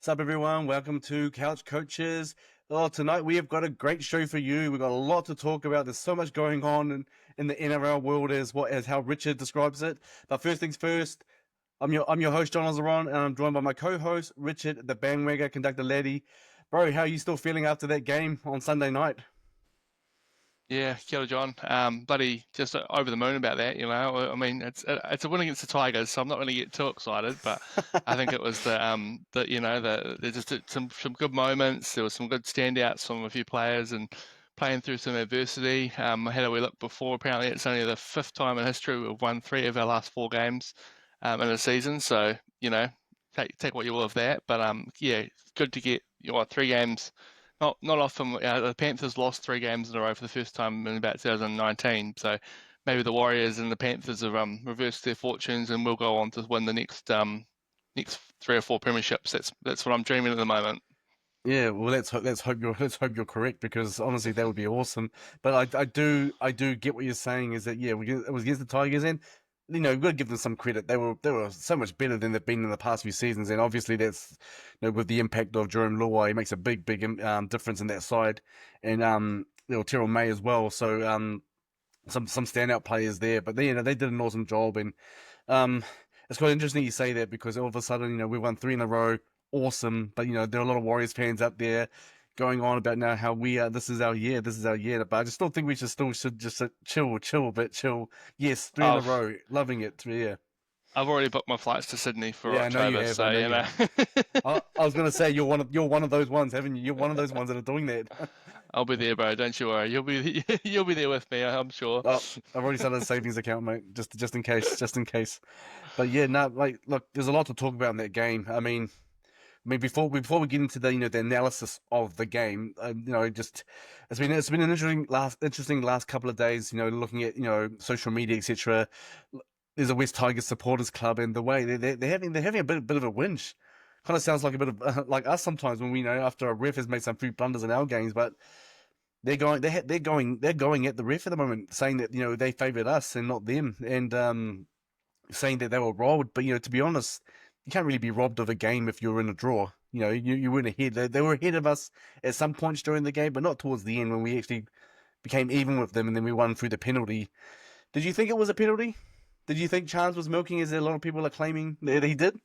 What's up, everyone? Welcome to Couch Coaches. Oh, tonight we have got a great show for you. We've got a lot to talk about. There's so much going on in the NRL world, as how Richard describes it. But first things first, I'm your host John Ozeron, and I'm joined by my co-host Richard, the bandwagon conductor Laddie. Bro, how are you still feeling after that game on Sunday night? Yeah, kia ora, John. Bloody just over the moon about that, you know. I mean, it's a win against the Tigers, so I'm not going to get too excited. But I think it was there's just some good moments. There was some good standouts from a few players and playing through some adversity. I had a wee look before. Apparently, it's only the fifth time in history we've won 3 of our last 4 games in a season. So take what you will of that. But yeah, it's good to get 3 games. Not often. The Panthers lost 3 games in a row for the first time in about 2019. So maybe the Warriors and the Panthers have reversed their fortunes and will go on to win the next 3 or 4 premierships. That's what I'm dreaming at the moment. Yeah, well, let's hope you're correct, because honestly, that would be awesome. But I do get what you're saying, is that yeah, it was against the Tigers, and we've got to give them some credit. They were so much better than they've been in the past few seasons, and obviously that's with the impact of Jerome Luai, it makes a big difference in that side, and Terrell May as well. So some standout players there, but they did an awesome job, and um, it's quite interesting you say that, because all of a sudden, we won 3 in a row. Awesome. But, there are a lot of Warriors fans up there going on about now how this is our year, this is our year. But I just still think we should just chill a bit, chill. Yes, 3 in a row. Loving it. Yeah. I've already booked my flights to Sydney for Yeah, I know you October, have. I so know you you know. have. I was gonna say you're one of those ones, haven't you? You're one of those ones that are doing that. I'll be there, bro. Don't you worry. You'll be there with me, I'm sure. Oh, I've already started a savings account, mate, just in case, just in case. But yeah, no, like, look, there's a lot to talk about in that game. I mean, before we get into the analysis of the game, just it's been an interesting last couple of days. Looking at social media, etc. There's a West Tigers supporters club, and the way they're having a bit of a whinge. Kind of sounds like a bit of like us sometimes when we after a ref has made some few blunders in our games, but they're going at the ref at the moment, saying that they favoured us and not them, and saying that they were robbed. But to be honest, you can't really be robbed of a game if you're in a draw. You weren't ahead. They were ahead of us at some points during the game, but not towards the end when we actually became even with them, and then we won through the penalty. Did you think it was a penalty? Did you think Chance was milking, as a lot of people are claiming that he did?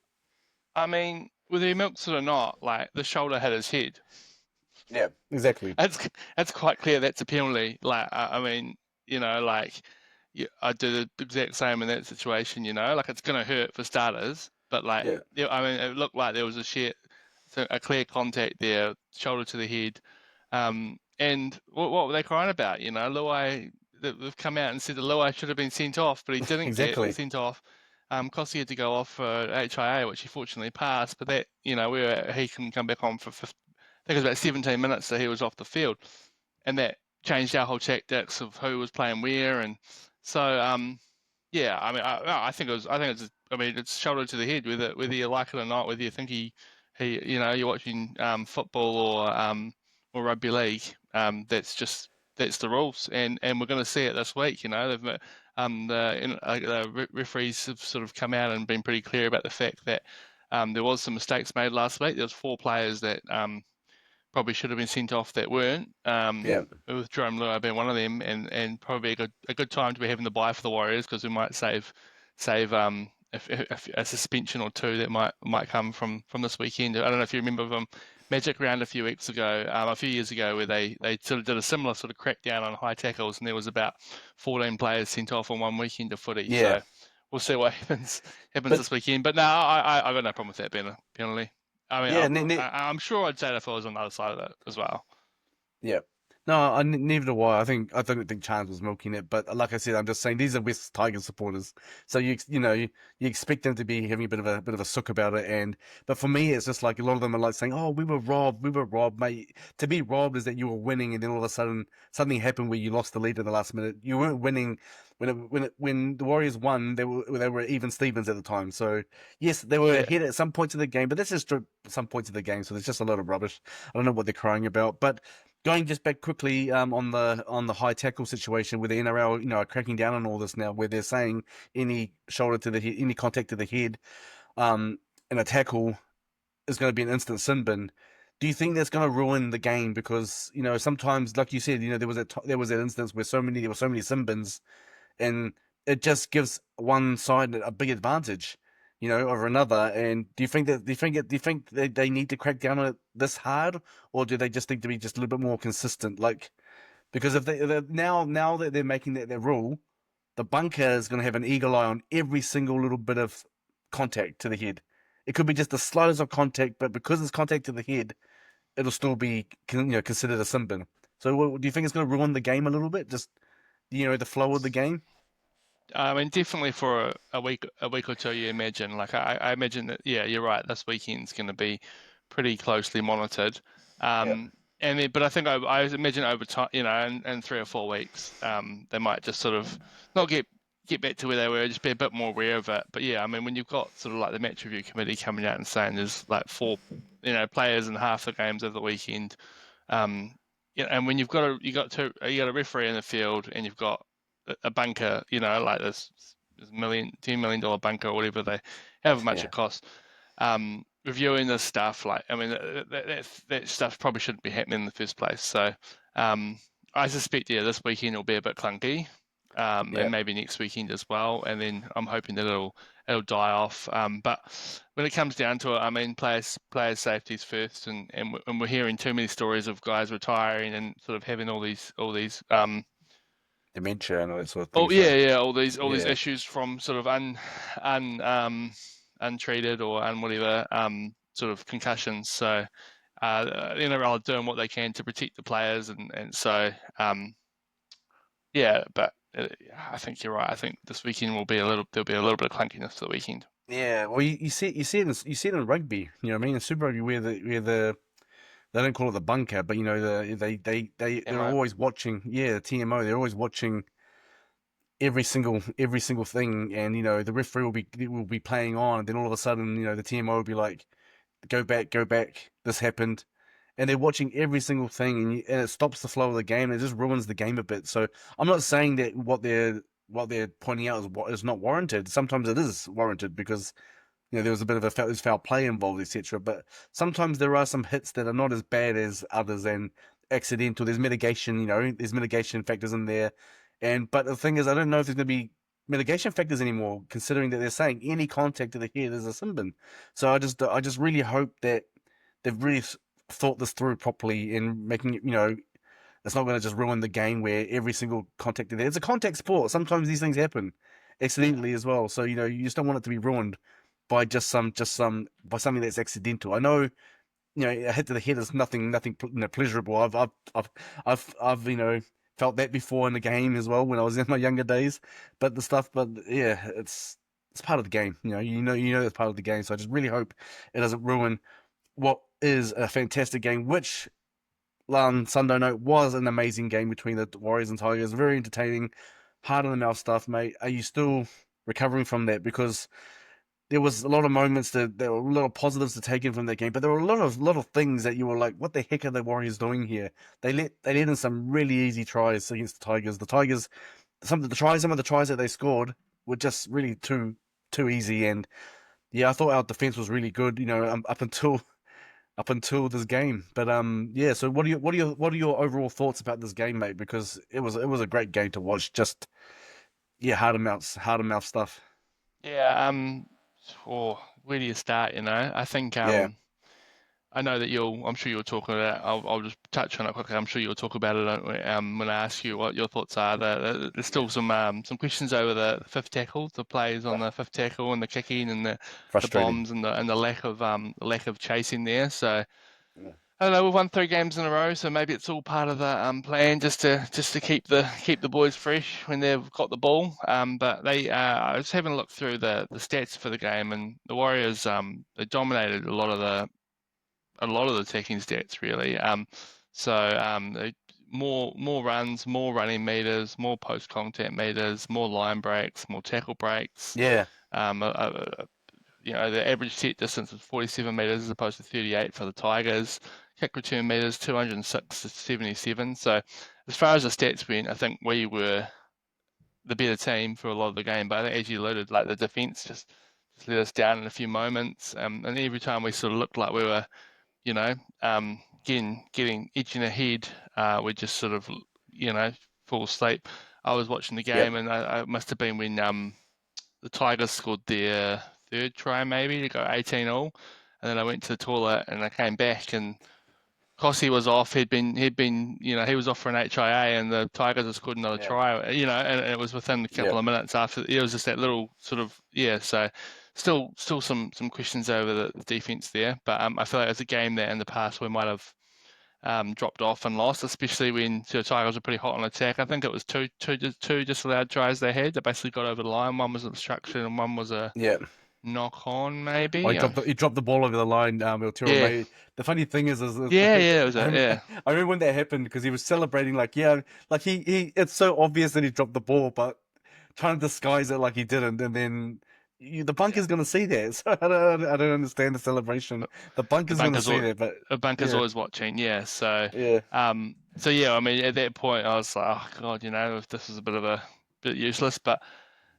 I mean, whether he milks it or not, like the shoulder hit his head. Yeah, exactly. That's quite clear. That's a penalty. Like I mean, like I did the exact same in that situation. Like it's gonna hurt for starters, but like Yeah, I mean, it looked like there was a clear contact there, shoulder to the head. And what were they crying about? Luai. They've come out and said that Luai should have been sent off, but he didn't get exactly. sent off. Kossi had to go off for HIA, which he fortunately passed. But that, where he can come back on for 50, I think it was about 17 minutes that he was off the field, and that changed our whole tactics of who was playing where, and so yeah. I mean, I mean, it's shoulder to the head, whether you like it or not, whether you think you're watching football or rugby league. That's the rules, and we're going to see it this week. The referees have sort of come out and been pretty clear about the fact that there was some mistakes made last week. There was 4 players that probably should have been sent off that weren't. Yeah. With Jerome Luai being one of them, and probably a good time to be having the bye for the Warriors, because we might save if a suspension or two that might come from this weekend. I don't know if you remember from Magic Round a few years ago, where they sort of did a similar sort of crackdown on high tackles, and there was about 14 players sent off on one weekend of footy. Yeah. So we'll see what happens But this weekend. But no, I got no problem with that being a penalty. I mean, yeah, I'm sure I'd say that if I was on the other side of it as well. yeah. No, neither do I. I don't think Chance was milking it, but like I said, I'm just saying these are West Tigers supporters, so you expect them to be having a bit of a sook about it, but for me, it's just like a lot of them are like saying, "Oh, we were robbed, mate." To be robbed is that you were winning, and then all of a sudden something happened where you lost the lead in the last minute. You weren't winning when the Warriors won. They were even Stevens at the time, so yes, they were Yeah. ahead at some points of the game, but that's just some points of the game. So there's just a lot of rubbish. I don't know what they're crying about, but. Going just back quickly on the high tackle situation, with the NRL, are cracking down on all this now, where they're saying any shoulder to the head, any contact to the head, in a tackle, is going to be an instant sin bin, do you think that's going to ruin the game? Because sometimes, like you said, there was that instance where there were so many sin bins, and it just gives one side a big advantage, over another. And do you think they need to crack down on it this hard, or do they just need to be just a little bit more consistent? Like, because if now that they're making that their rule, the bunker is going to have an eagle eye on every single little bit of contact to the head. It could be just the slightest of contact, but because it's contact to the head, it'll still be considered a sin bin. So, do you think it's going to ruin the game a little bit? Just the flow of the game. I mean, definitely for a week or two, you imagine. Like I imagine that, yeah, you're right. This weekend's going to be pretty closely monitored. Yeah. And then, but I think I imagine over time, in 3 or 4 weeks, they might just sort of not get back to where they were, just be a bit more aware of it. But yeah, I mean, when you've got sort of like the match review committee coming out and saying there's like four, players in half the games of the weekend, um, and when you got a referee in the field and you've got a bunker, like this $10 million bunker or whatever they, however much Yeah. it costs, reviewing this stuff, like, I mean, that stuff probably shouldn't be happening in the first place. So, um, I suspect, yeah, this weekend will be a bit clunky, Yeah. and maybe next weekend as well. And then I'm hoping that it'll die off. But when it comes down to it, I mean, players safety's first, and we're hearing too many stories of guys retiring and sort of having all these Dementia and all that sort of thing. oh So, yeah, all these yeah. issues from sort of un untreated or whatever sort of concussions. So the NRL are doing what they can to protect the players, and so yeah. But I think you're right. I think this weekend there'll be a little bit of clunkiness to the weekend. Yeah. Well, you see it in rugby. You know what I mean? In Super Rugby, they don't call it the bunker, but they're Ammo. always watching. Yeah, the TMO. They're always watching every single thing, and the referee will be playing on, and then all of a sudden, the TMO will be like, go back, this happened, and they're watching every single thing, and it stops the flow of the game, and it just ruins the game a bit. So I'm not saying that what they're pointing out is not warranted. Sometimes it is warranted because there was a bit of there's foul play involved, etc. But sometimes there are some hits that are not as bad as others and accidental. There's mitigation, there's mitigation factors in there. But the thing is, I don't know if there's going to be mitigation factors anymore, considering that they're saying any contact to the head is a sin bin. So I just really hope that they've really thought this through properly in making it, it's not going to just ruin the game where every single contact in there. It's a contact sport. Sometimes these things happen Yeah. accidentally as well. So you just don't want it to be ruined by by something that's accidental. I know a hit to the head is nothing pleasurable. I've felt that before in the game as well when I was in my younger days. But yeah, it's part of the game. It's part of the game. So I just really hope it doesn't ruin what is a fantastic game, which on Sunday night was an amazing game between the Warriors and Tigers. Very entertaining, hard on the mouth stuff, mate. Are you still recovering from that? Because there was a lot of moments that there were a lot of positives to take in from that game, but there were a lot of things that you were like, what the heck are the Warriors doing here? They let in some really easy tries against the Tigers. The Tigers, some of the tries that they scored were just really too easy. And yeah, I thought our defense was really good, up until this game. But yeah. So what are your overall thoughts about this game, mate? Because it was a great game to watch. Just yeah, hard to mouth stuff. Yeah. Or where do you start? I think Yeah, I know that I'm sure you'll talk about it. I'll just touch on it quickly. I'm sure you'll talk about it when I ask you what your thoughts are. There's yeah. still some questions over the fifth tackle, the plays on the fifth tackle and the kicking and the Frustrating. bombs and the lack of chasing there. So Yeah. I don't know. We've won 3 games in a row, so maybe it's all part of the plan just to keep the boys fresh when they've got the ball. But I was having a look through the stats for the game, and the Warriors they dominated a lot of the attacking stats really. More runs, more running meters, more post contact meters, more line breaks, more tackle breaks. Yeah. The average set distance was 47 meters as opposed to 38 for the Tigers. Kick return meters 206 to 77. So as far as the stats went, I think we were the better team for a lot of the game. But I think as you alluded, like the defense just just let us down in a few moments. And every time we sort of looked like we were, you know, getting edging ahead, we just sort of, fall asleep. I was watching the Yep. game, and I must have been when the Tigers scored their third try maybe to go 18-all, and then I went to the toilet and I came back and Kossi was off. He'd been, he was off for an HIA, and the Tigers had scored another Yep. try, and it was within a couple Yep. of minutes after. It was just that little sort of, yeah. So, still some questions over the defense there, but I feel like it's a game that in the past we might have dropped off and lost, especially when the Tigers were pretty hot on attack. I think it was two disallowed tries they had that basically got over the line. One was an obstruction and one was a Yep. knock on, Oh, maybe. he dropped the ball over the line. Iltero Yeah, made the funny thing is yeah, it was a yeah. I remember when that happened because he was celebrating like like he it's so obvious that he dropped the ball, but trying to disguise it like he didn't, and then the Yeah. bunker's gonna see that. So I don't understand the celebration. The The bunker's gonna bunker's see al- that, but the bunker's yeah, always watching, yeah. So, yeah, yeah. I mean, at that point, I was like, oh God, if this is a bit useless, but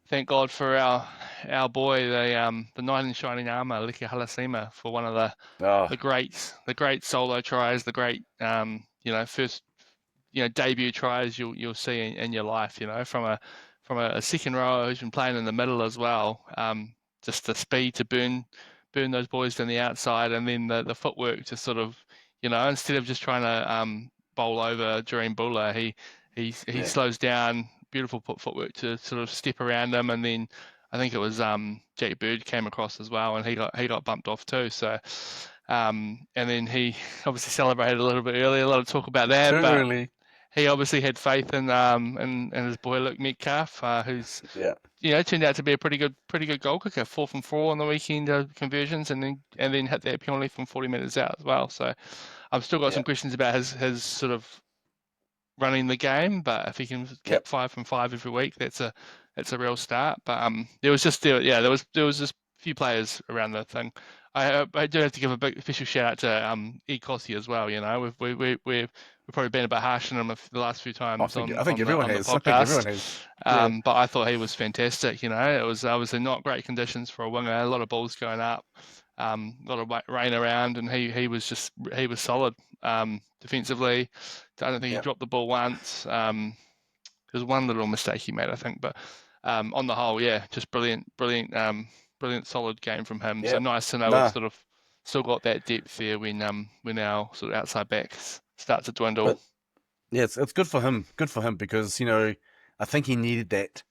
thank God for our boy, the knight in shining armor, Liki Halasima, for one of oh the great solo tries, the great first debut tries you'll see in your life. From a second rower who's been playing in the middle as well. Just the speed to burn those boys down the outside, and then the footwork to sort of instead of just trying to bowl over during Buller, he yeah, slows down. Beautiful footwork to sort of step around him, and then I think it was Jack Bird came across as well, and he got bumped off too. So, and then he obviously celebrated a little bit earlier. A lot of talk about too that, but early. he obviously had faith in his boy Luke Metcalf, who's Yeah, turned out to be a pretty good goal kicker, 4 from 4 on the weekend conversions, and then hit that penalty from 40 metres out as well. So I've still got yeah, some questions about his sort of running the game, but if he can kick yep. 5 from 5 every week, that's a real start. But there was just a few players around the thing. I do have to give a big official shout out to E Kossi as well. We've probably been a bit harsh on him the last few times I on think on the everyone on the has. I think everyone podcast. has. Yeah, But I thought he was fantastic. It was obviously not great conditions for a winger. A lot of balls going up, a lot of rain around, and he was solid defensively. I don't think he yeah, dropped the ball once. There's one little mistake he made, I think, but on the whole, yeah, just brilliant, solid game from him. So yeah. nice to know we've Nah, sort of still got that depth there when our sort of outside backs start to dwindle. but yeah, it's good for him. Good for him because I think he needed that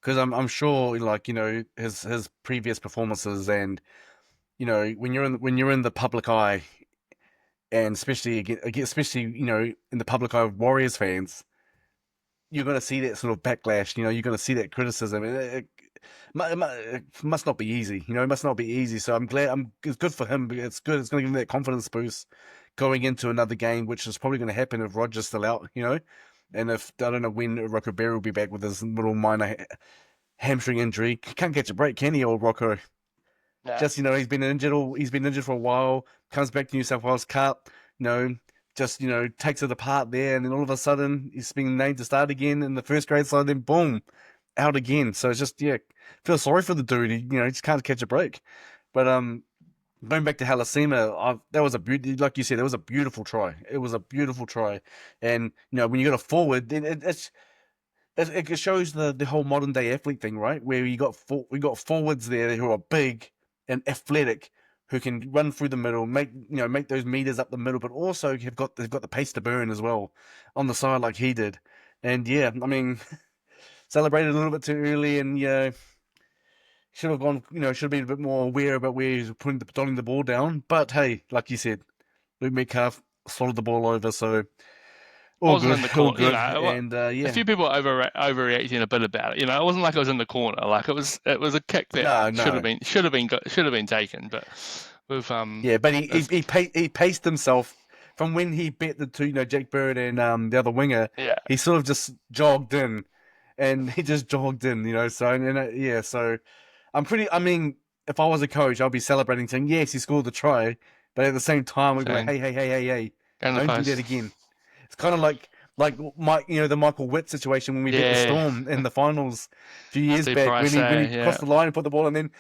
because I'm sure like his previous performances and when you're in the public eye and especially in the public eye of Warriors fans, you're going to see that sort of backlash. You're going to see that criticism. It must not be easy. It must not be easy. So I'm glad. It's good for him. It's good. It's going to give him that confidence boost going into another game, which is probably going to happen if Roger's still out. And if I don't know when Rocco Berry will be back with his little minor hamstring injury. Can't catch a break, can he, old Rocco? Yeah. Just he's been injured for a while. Comes back to New South Wales Cup. Just takes it apart there, and then all of a sudden he's being named to start again in the first grade side. Then boom, out again. So it's just feel sorry for the dude. He just can't catch a break. But going back to Halasima, that was a like you said, that was a beautiful try. It was a beautiful try, and when you got a forward, then it shows the whole modern day athlete thing, right? Where we got forwards there who are big and athletic, who can run through the middle, make those meters up the middle, but also they've got the pace to burn as well on the side like he did. And yeah, I mean, celebrated a little bit too early, and should have gone, should have been a bit more aware about where he's dotting the ball down. But hey, like you said, Luke Metcalf slotted the ball over, so Wasn't in the all corner, good, and a yeah. few people overreacting a bit about it. It wasn't like it was in the corner. Like it was a kick that No, should have no. been taken. But with Yeah, but it's, he paced himself from when he bet the two, Jack Bird and the other winger. yeah, He sort of just jogged in, and he just jogged in, So yeah, so I'm pretty. I mean, if I was a coach, I'd be celebrating, saying yes, he scored the try, but at the same time, we'd be like, saying hey, hey, hey, hey, hey, down the don't do that post. again. It's kind of like like the Michael Witt situation when we beat the Yeah, Storm in the finals a few years Steve back Price, when he yeah. crossed the line and put the ball and then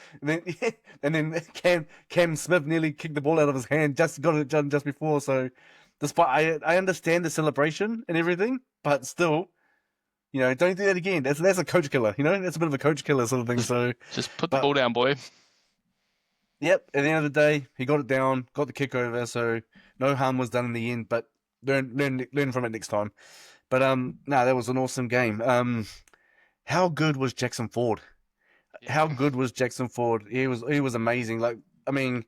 Cam Smith nearly kicked the ball out of his hand, just got it done just before. So despite I understand the celebration and everything, but still, don't do that again. That's a coach killer, that's a bit of a coach killer sort of thing. Just So, just put the but ball down, boy. yep, at the end of the day, he got it down, got the kick over, so no harm was done in the end. But learn from it next time. But no, that was an awesome game. How good was Jackson Ford? How Yeah. good was Jackson Ford? He was amazing. Like, I mean,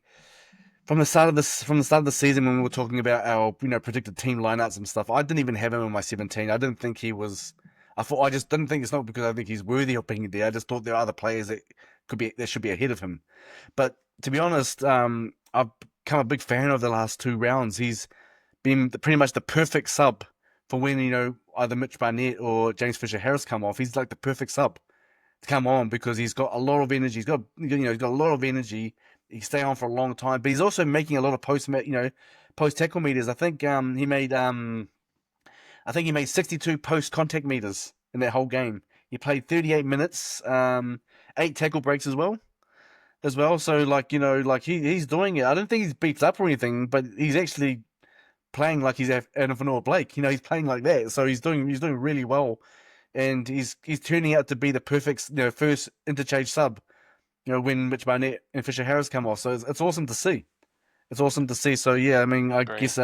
from the start of the season when we were talking about our predicted team lineups and stuff, I didn't even have him in my 17. I didn't think he was. I just didn't think it's not because I think he's worthy of being there. I just thought there are other players that should be ahead of him. But to be honest, I've become a big fan of the last two rounds. He's been pretty much the perfect sub for when either Mitch Barnett or James Fisher Harris come off. He's like the perfect sub to come on because he's got a lot of energy. He's got a lot of energy. He can stay on for a long time, but he's also making a lot of post tackle meters. I think he made 62 post contact meters in that whole game. He played 38 minutes, 8 tackle breaks as well. So like he's doing it. I don't think he's beefed up or anything, but he's actually playing like he's Adam Fanua Blake. He's playing like that. So he's doing really well, and he's turning out to be the perfect first interchange sub. When Mitch Barnett and Fisher Harris come off. So it's awesome to see. It's awesome to see. So yeah, I mean, I Agree. guess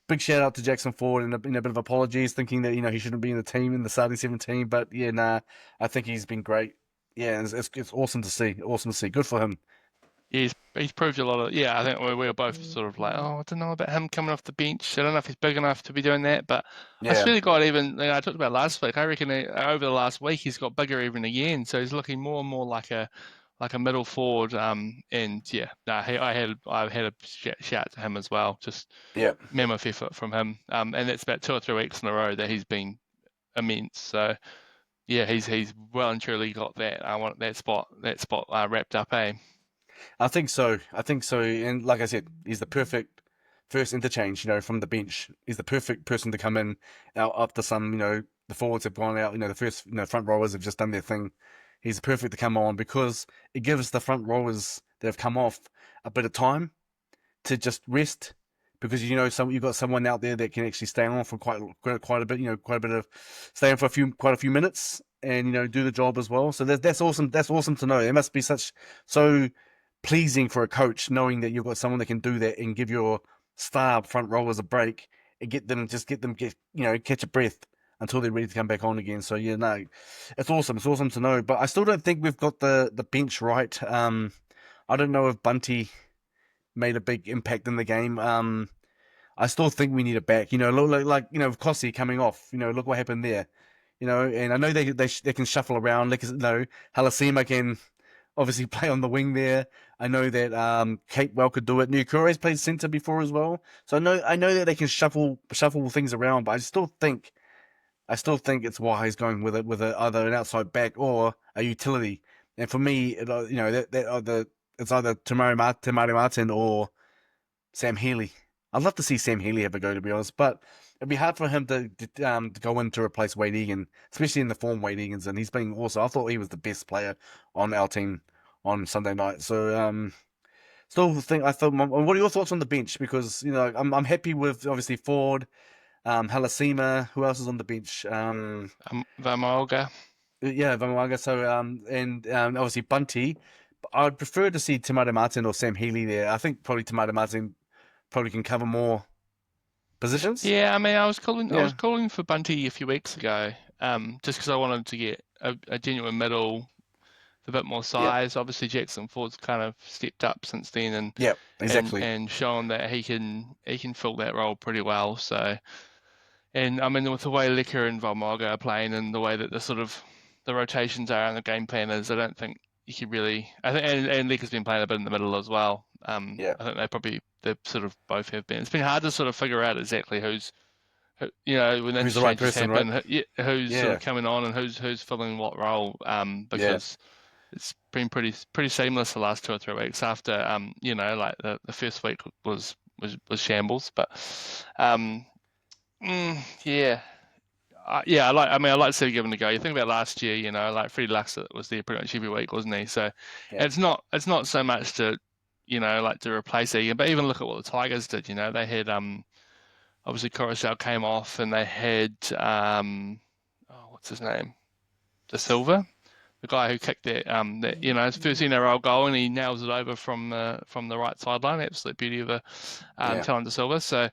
big shout out to Jackson Ford and a bit of apologies, thinking that he shouldn't be in the team in the starting 17. But yeah, nah, I think he's been great. Yeah, it's awesome to see. Awesome to see. Good for him. Yeah, he's proved a lot of. Yeah, I think we were both sort of like, oh, I don't know about him coming off the bench. I don't know if he's big enough to be doing that, but I Yeah, really got even. I talked about last week. I reckon over the last week he's got bigger even again. So he's looking more and more like a middle forward. And yeah, no, I had a shout to him as well. Just yeah. mammoth effort from him. And that's about 2 or 3 weeks in a row that he's been immense. So yeah, he's well and truly got that. I want that spot wrapped up. Eh? I think so. I think so. And like I said, he's the perfect first interchange, from the bench. He's the perfect person to come in out after the forwards have gone out, the first, front rowers have just done their thing. He's perfect to come on because it gives the front rowers that have come off a bit of time to just rest because you've got someone out there that can actually stay on for quite a bit, quite a bit of stay on for quite a few minutes and do the job as well. So that's awesome. That's awesome to know. It must be so pleasing for a coach knowing that you've got someone that can do that and give your star front rowers a break and catch a breath until they're ready to come back on again. So yeah, no, it's awesome. It's awesome to know. But I still don't think we've got the bench right. I don't know if Bunty made a big impact in the game. I still think we need a back. Look like with Kossi coming off. Look what happened there. And I know they can shuffle around. Like Halasima can obviously play on the wing there. I know that Kate well could do it. Nukure's played centre before as well. So I know that they can shuffle things around, but I still think it's wise going with either an outside back or a utility. And for me, it's either Tamari Martin or Sam Healy. I'd love to see Sam Healy have a go, to be honest, but it'd be hard for him to go in to replace Wade Egan, especially in the form Wade Egan's in. He's been awesome. I thought he was the best player on our team on Sunday night. So still think I thought. What are your thoughts on the bench? Because I'm happy with obviously Ford, Halasima. Who else is on the bench? Vamolga. Yeah, Vamaga. So and obviously Bunty. I'd prefer to see Tomato Martin or Sam Healy there. I think probably Tomato Martin probably can cover more positions. Yeah, I mean, I was Yeah, calling for Bunty a few weeks ago, just because I wanted to get a genuine middle, with a bit more yep, size. Obviously, Jackson Ford's kind of stepped up since then, and yep, and exactly. and shown that he can fill that role pretty well. So, and I mean, with the way Licker and Valmoga are playing, and the way that the rotations are and the game plan is, I don't think you could really. I think, and Licker's been playing a bit in the middle as well. Yeah, I think they sort of both have been. It's been hard to sort of figure out exactly when who's the right interchanges person, right? happen, who's sort Yeah, of coming on and who's filling what role. yeah. Because it's been pretty seamless the last 2 or 3 weeks after like the first week was shambles, but yeah. yeah, I like to see it given a go. You think about last year, like Freddie Luxett was there pretty much every week, wasn't he? So Yeah, it's not so much to, like to replace Egan, but even look at what the Tigers did. They had obviously Coruscant came off, and they had oh, what's his name, De Silva, the guy who kicked his first NRL goal, and he nails it over from the right sideline. Absolute beauty of a yeah, talent De Silva. So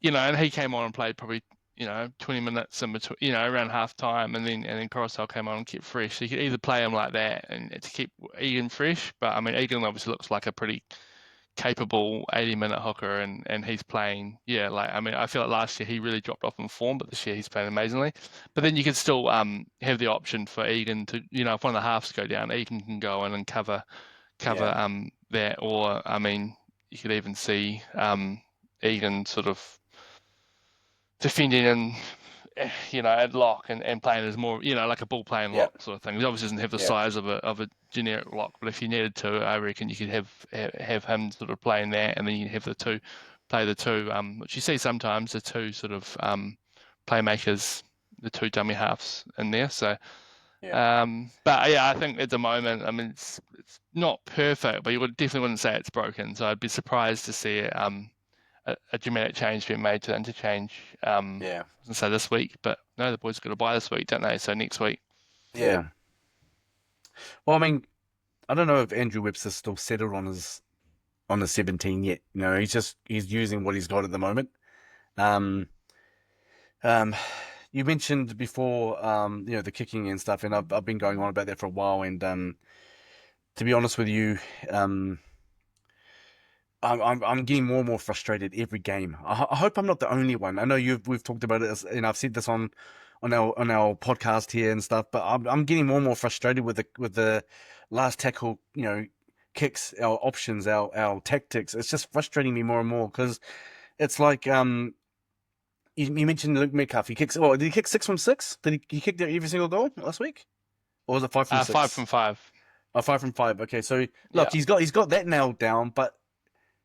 and he came on and played probably 20 minutes in between, around half time, and then Coruscant came on and kept fresh. So you could either play him like that and to keep Egan fresh, but I mean Egan obviously looks like a pretty capable 80-minute hooker, and he's playing, like I mean I feel like last year he really dropped off in form, but this year he's playing amazingly. But then you could still have the option for Egan to, if one of the halves go down, Egan can go in and cover yeah, that, or I mean you could even see Egan sort of defending and at lock, and playing as more like a ball playing yeah, lock sort of thing. He obviously doesn't have the yeah, size of a generic lock, but if you needed to, I reckon you could have him sort of playing that, and then you have the two play the two, which you see sometimes, the two sort of playmakers, the two dummy halves in there. So yeah, but yeah, I think at the moment, I mean, it's not perfect, but you would definitely wouldn't say it's broken. So I'd be surprised to see it, a dramatic change being made to the interchange. I was yeah, gonna say this week, but no, the boys got to buy this week, don't they? So next week. yeah. Well, I mean, I don't know if Andrew Webster's still settled on the 17 yet. He's using what he's got at the moment. Um, um, you mentioned before, the kicking and stuff, and I've been going on about that for a while. And to be honest with you, um, I'm getting more and more frustrated every game. I hope I'm not the only one. I know we've talked about it, and I've said this on our podcast here and stuff. But I'm getting more and more frustrated with the last tackle, kicks, our options, our tactics. It's just frustrating me more and more because it's like you mentioned Luke Metcalf. He kicks. Well, did he kick 6 from 6? Did he kick every single goal last week, or was it 5 from 6? 5 from 5. Oh, 5 from 5. Okay, so Yeah. look, he's got that nailed down, but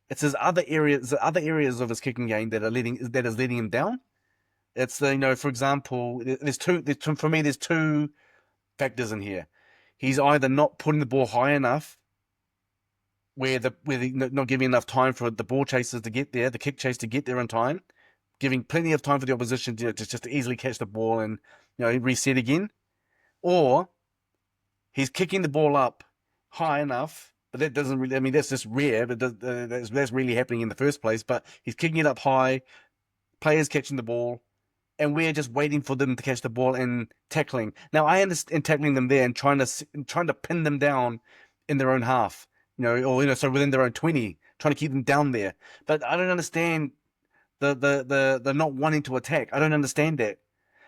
it's his other areas of his kicking game that is letting him down. It's for example, for me, there's two factors in here. He's either not putting the ball high enough, not giving enough time for the ball chasers to get there, the kick chase to get there in time, giving plenty of time for the opposition to just easily catch the ball and reset again, or he's kicking the ball up high enough, but that doesn't really. I mean, that's just rare, but that's really happening in the first place. But he's kicking it up high, players catching the ball, and we're just waiting for them to catch the ball and tackling. Now, I understand tackling them there and trying to pin them down in their own half, or so within their own 20, trying to keep them down there. But I don't understand the not wanting to attack. I don't understand that.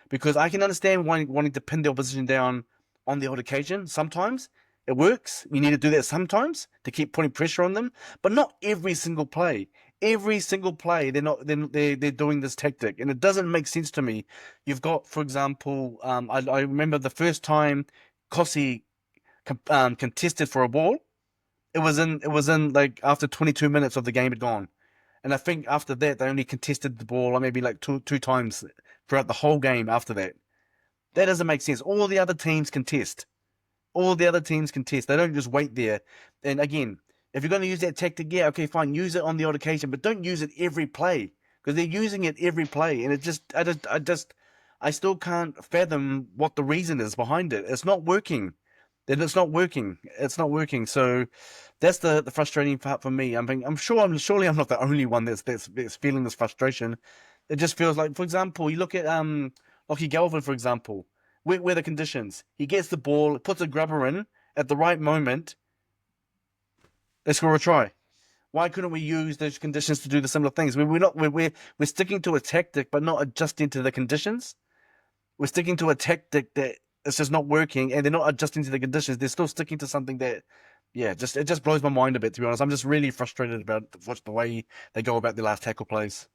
Because I can understand wanting to pin the opposition down on the odd occasion. Sometimes it works. You need to do that sometimes to keep putting pressure on them, but not every single play. Every single play, they're doing this tactic, and it doesn't make sense to me. You've got, for example, I remember the first time Kossi contested for a ball. It was in like after 22 minutes of the game had gone. And I think after that, they only contested the ball maybe like two times throughout the whole game after that. That doesn't make sense. All the other teams contest. All the other teams contest. They don't just wait there. And again, if you're going to use that tactic, yeah, okay, fine, use it on the odd occasion, but don't use it every play because they're using it every play, and I still can't fathom what the reason is behind it. It's not working. Then it's not working. It's not working. So that's the frustrating part for me. I mean, surely I'm not the only one that's feeling this frustration. It just feels like, for example, you look at Lockie Galvin, for example. Where the conditions? He gets the ball, puts a grubber in at the right moment. They score a try. Why couldn't we use those conditions to do the similar things? We're sticking to a tactic, but not adjusting to the conditions. We're sticking to a tactic that it's just not working, and they're not adjusting to the conditions. They're still sticking to something that, yeah, it just blows my mind a bit. To be honest, I'm just really frustrated about the way they go about their last tackle plays.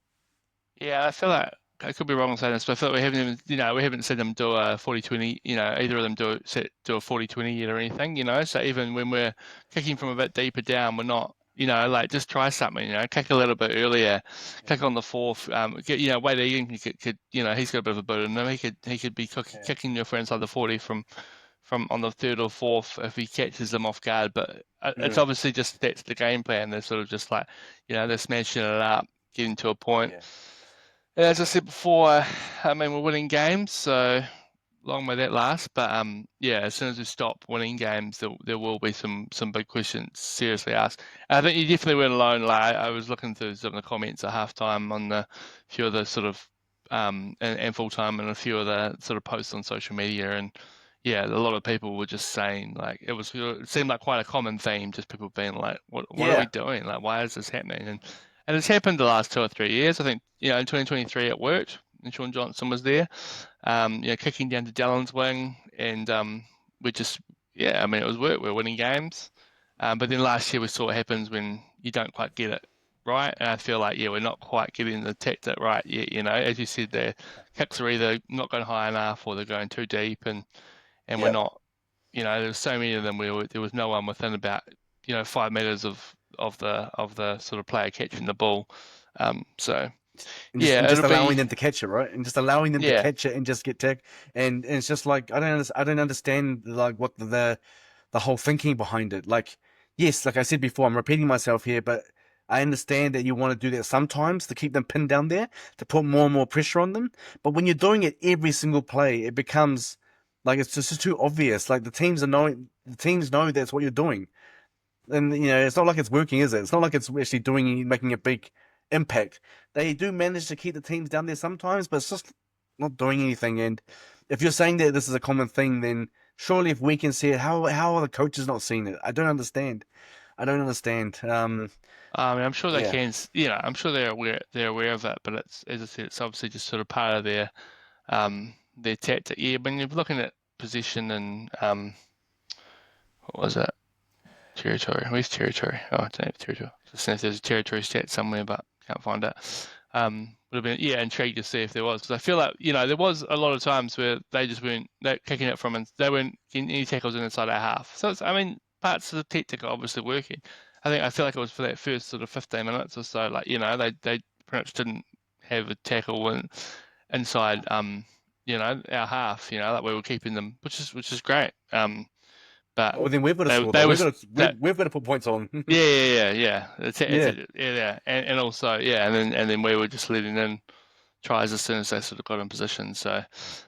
Yeah, I feel like I could be wrong saying this, but I feel like we haven't even, we haven't seen them do a 40-20, either of them do a 40-20 yet or anything. So even when we're kicking from a bit deeper down, we're not, like just try something, kick a little bit earlier, Yeah. kick on the fourth, get, Wade Egan could, he's got a bit of a boot in him. He could be Yeah. kicking your friend inside the 40 from on the third or fourth if he catches them off guard. But it's Yeah. obviously just that's the game plan. They're sort of just like, they're smashing it up, getting to a point. Yeah. And as I said before, I mean, we're winning games, so long may that last. But yeah, as soon as we stop winning games, there will be some big questions seriously asked. And I think you definitely weren't alone. Like I was looking through some of the comments at halftime on the few of the sort of and full time and a few of the sort of posts on social media, and yeah, a lot of people were just saying like it seemed like quite a common theme, just people being like, what are we Yeah. doing? Like, why is this happening? And it's happened the last 2 or 3 years. I think in 2023 it worked, and Sean Johnson was there, kicking down to Dallon's wing, and we just, yeah, I mean, it was work. We were winning games, but then last year we saw what happens when you don't quite get it right, and I feel like, yeah, we're not quite getting the tactic right yet. As you said, the kicks are either not going high enough or they're going too deep, and we're Yeah. not. There's so many of them where there was no one within about 5 meters of the sort of player catching the ball. So And yeah, just it'll allowing be them to catch it, right? And just allowing them to yeah. catch it and just get tech. And it's just like I don't understand like what the whole thinking behind it. Like, yes, like I said before, I'm repeating myself here, but I understand that you want to do that sometimes to keep them pinned down there, to put more and more pressure on them. But when you're doing it every single play, it becomes like it's just too obvious. Like the teams know that's what you're doing. And it's not like it's working, is it? It's not like it's actually making a big impact. They do manage to keep the teams down there sometimes, but it's just not doing anything. And if you're saying that this is a common thing, then surely if we can see it, how are the coaches not seeing it? I don't understand. I don't understand. I mean, I'm sure they Yeah, can, I'm sure they're aware of it, but it's, as I said, it's obviously just sort of part of their tactic. Yeah, when you're looking at position and what was it? Territory. Where's territory? Oh, I don't have territory. Just saying if there's a territory stat somewhere, but can't find it. Would have been, yeah, intrigued to see if there was, because I feel like there was a lot of times where they just weren't kicking it from, and they weren't getting any tackles inside our half. So I mean, parts of the tactic are obviously working. I feel like it was for that first sort of 15 minutes or so, like they pretty much didn't have a tackle inside our half, like we were keeping them, which is great. But well then we've got to score though. they was that We've got to put points on. yeah, yeah, yeah, yeah. Yeah, Yeah, and also yeah, and then we were just letting in tries as soon as they sort of got in position. So,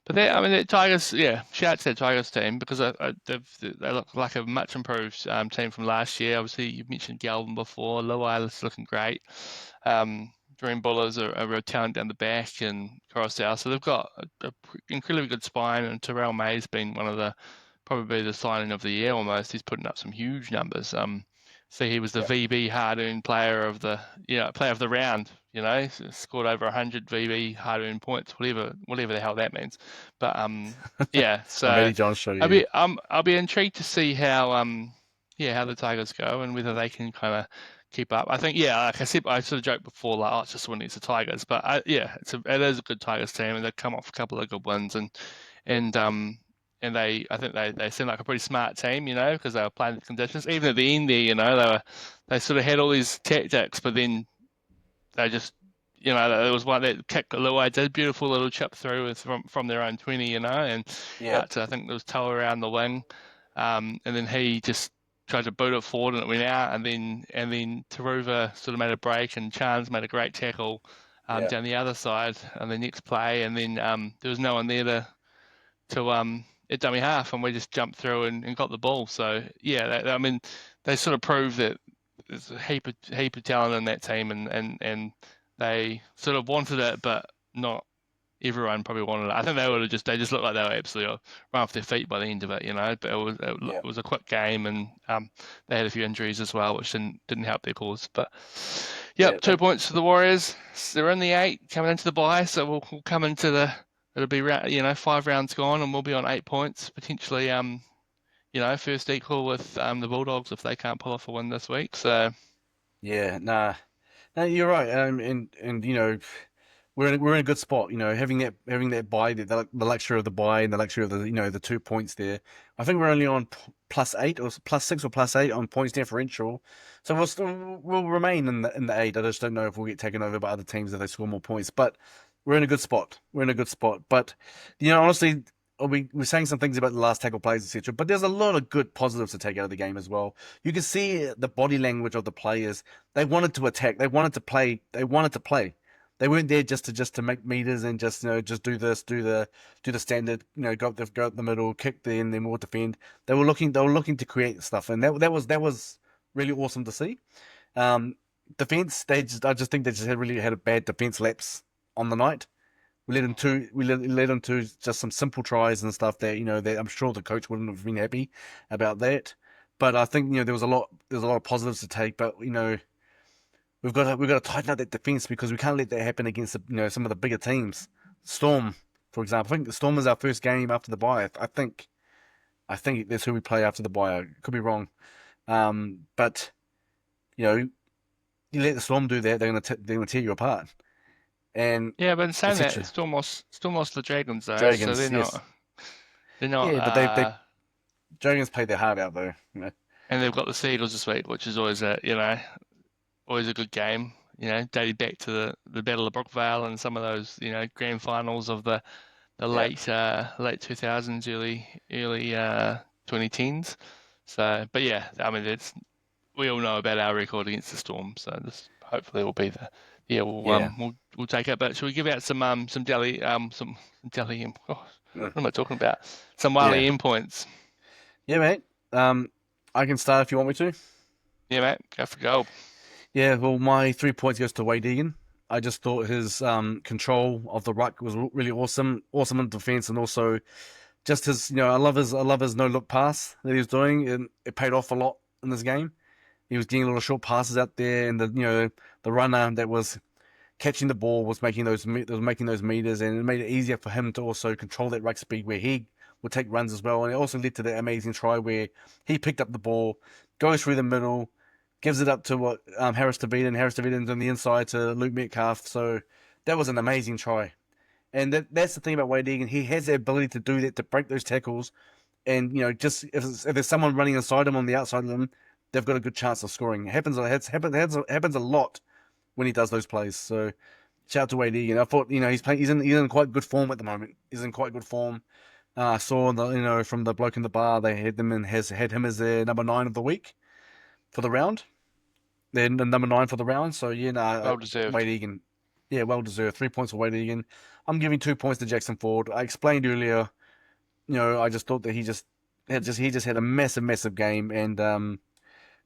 but I mean, the Tigers, yeah, shout out to the Tigers team because they look like a much improved team from last year. Obviously, you mentioned Galvin before. Luai is looking great. Dream Bullers are a real talent down the back, and Coruscant. So they've got a incredibly good spine, and Terrell May's been one of the probably the signing of the year almost. He's putting up some huge numbers. So he was the yeah. VB hard-earned player of the player of the round. Scored over 100 VB hard-earned points, whatever the hell that means. But yeah. I'm So Eddie John show I'll you. be I'll be intrigued to see how the Tigers go and whether they can kind of keep up. I think yeah, like I said, I sort of joked before like it's just winning it's the Tigers, but yeah, it is a good Tigers team and they've come off a couple of good wins and and I think they seem like a pretty smart team, because they were playing the conditions. Even at the end there, they sort of had all these tactics, but then they just, there was one that kick Luai did beautiful little chip through from their own 20, and Yeah, out to I think there was Toe around the wing, and then he just tried to boot it forward and it went out, and then Taruva sort of made a break and Chance made a great tackle yeah, down the other side on the next play, and then there was no one there to at dummy half, and we just jumped through and got the ball. So yeah, I mean, they sort of proved that there's a heap of talent in that team, and they sort of wanted it, but not everyone probably wanted it. I think they just looked like they were absolutely run off their feet by the end of it. But yeah, it was a quick game, and they had a few injuries as well, which didn't help their cause. But yeah. yep, 2 points for the Warriors. They're in the 8 coming into the bye, so we'll come into it'll be 5 rounds gone, and we'll be on 8 points potentially. First equal with the Bulldogs if they can't pull off a win this week. So Yeah, nah, no, you're right. And we're in a good spot. Having that buy, the luxury of the buy and the luxury of the 2 points there. I think we're only on +8 or +6 or +8 on points differential, so we'll remain in the eight. I just don't know if we'll get taken over by other teams if they score more points. But we're in a good spot. We're in a good spot. But honestly, we're saying some things about the last tackle plays, etc. But there's a lot of good positives to take out of the game as well. You can see the body language of the players. They wanted to attack. They wanted to play. They wanted to play. They weren't there just to make meters and just do this, do the standard, go up the middle, kick then we'll defend. They were looking to create stuff, and that was really awesome to see. Um, Defense, I just think they just had a bad defense lapse on the night. We led them to just some simple tries and stuff that I'm sure the coach wouldn't have been happy about that. But I think there's a lot of positives to take, but we've got to tighten up that defense because we can't let that happen against some of the bigger teams. Storm, for example. I think the Storm is our first game after the bye. I think that's who we play after the bye. I could be wrong. But you know, you let the Storm do that, they're gonna tear you apart. And Yeah, but in saying that, etc. Storm lost the Dragons though, so Dragons, they're yes, not they're not yeah, but they Dragons played their heart out though. and they've got the Seagulls this week, which is always always a good game. Dating back to the Battle of Brookvale and some of those, grand finals of the Yeah, late 2000s, early 2010s. So, but yeah, I mean, we all know about our record against the Storm, so this hopefully will be yeah, yeah. we'll take it. But should we give out some Delhi oh, Uh, what am I talking about? Some Yeah. Wally M points. Yeah, mate. I can start if you want me to. Yeah, mate, go for gold. Yeah, well, my 3 points goes to Wade Egan. I just thought his control of the ruck was really awesome, awesome in defense, and also just his, I love his no look pass that he was doing, and it paid off a lot in this game. He was getting a lot of short passes out there, and the runner that was catching the ball was making those meters, and it made it easier for him to also control that ruck speed where he would take runs as well. And it also led to that amazing try where he picked up the ball, goes through the middle, gives it up to Harris Tavita, and Harris Tavita's on the inside to Luke Metcalf. So that was an amazing try. And that's the thing about Wade Egan. He has the ability to do that, to break those tackles. And, just if there's someone running inside him on the outside of them, they've got a good chance of scoring. It happens a lot when he does those plays. So shout out to Wade Egan. I thought he's in quite good form at the moment. He's in quite good form. I saw from the bloke in the bar they had him as their number 9 of the week for the round. They're the number 9 for the round. So yeah, Well deserved. Wade Egan, yeah, well deserved. 3 points for Wade Egan. I'm giving 2 points to Jackson Ford. I explained earlier. I just thought that he just had a massive, massive game and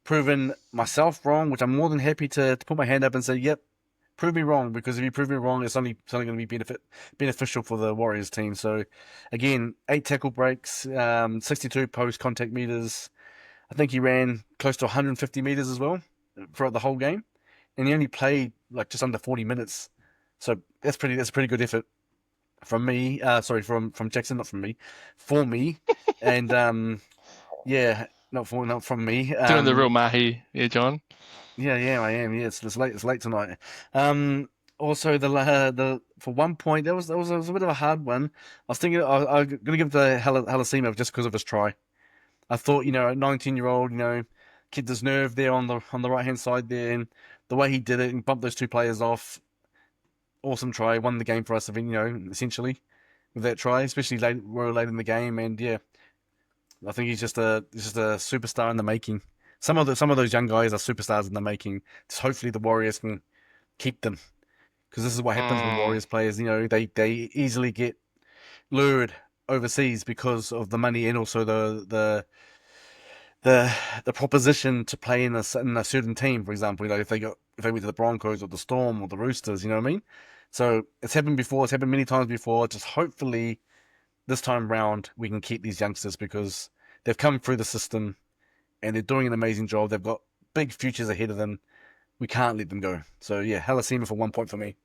proven myself wrong, which I'm more than happy to put my hand up and say, yep, prove me wrong, because if you prove me wrong, it's only going to be beneficial for the Warriors team. So, again, 8 tackle breaks, 62 post contact meters. I think he ran close to 150 meters as well throughout the whole game, and he only played like just under 40 minutes. So that's a pretty good effort from me. Sorry, from Jackson, not from me, for me, and yeah, not from me. Doing the real mahi, yeah, John. Yeah, yeah, I am. Yeah, it's late. It's late tonight. Also the for 1 point that was a bit of a hard one. I was thinking I'm gonna give it to Halasima just because of his try. I thought a 19-year-old kid his nerve there on the right hand side there, and the way he did it and bumped those two players off. Awesome try, won the game for us. Essentially with that try, especially late in the game, and yeah, I think he's just a superstar in the making. Some of those young guys are superstars in the making. Just hopefully the Warriors can keep them, because this is what happens with Mm. Warriors players. They easily get lured overseas because of the money and also the the proposition to play in a certain team. For example, if they went to the Broncos or the Storm or the Roosters, you know what I mean? So it's happened before. It's happened many times before. Just hopefully this time round we can keep these youngsters because they've come through the system and they're doing an amazing job. They've got big futures ahead of them. We can't let them go. So yeah, Halasima for 1 point for me.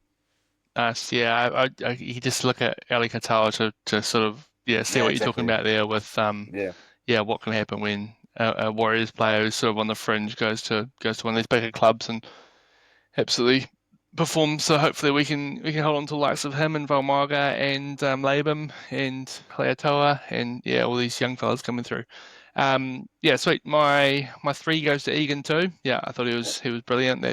Nice. Yeah, you just look at Ali Katoa to sort of see Yeah, what you're talking exactly. about there with Yeah, what can happen when a Warriors player who's sort of on the fringe goes to one of these bigger clubs and absolutely perform. So hopefully we can hold on to the likes of him and Valmarga and Labum and Leatoa and yeah, all these young fellas coming through. Yeah, sweet. My three goes to Egan too. Yeah, I thought Yeah. he was brilliant.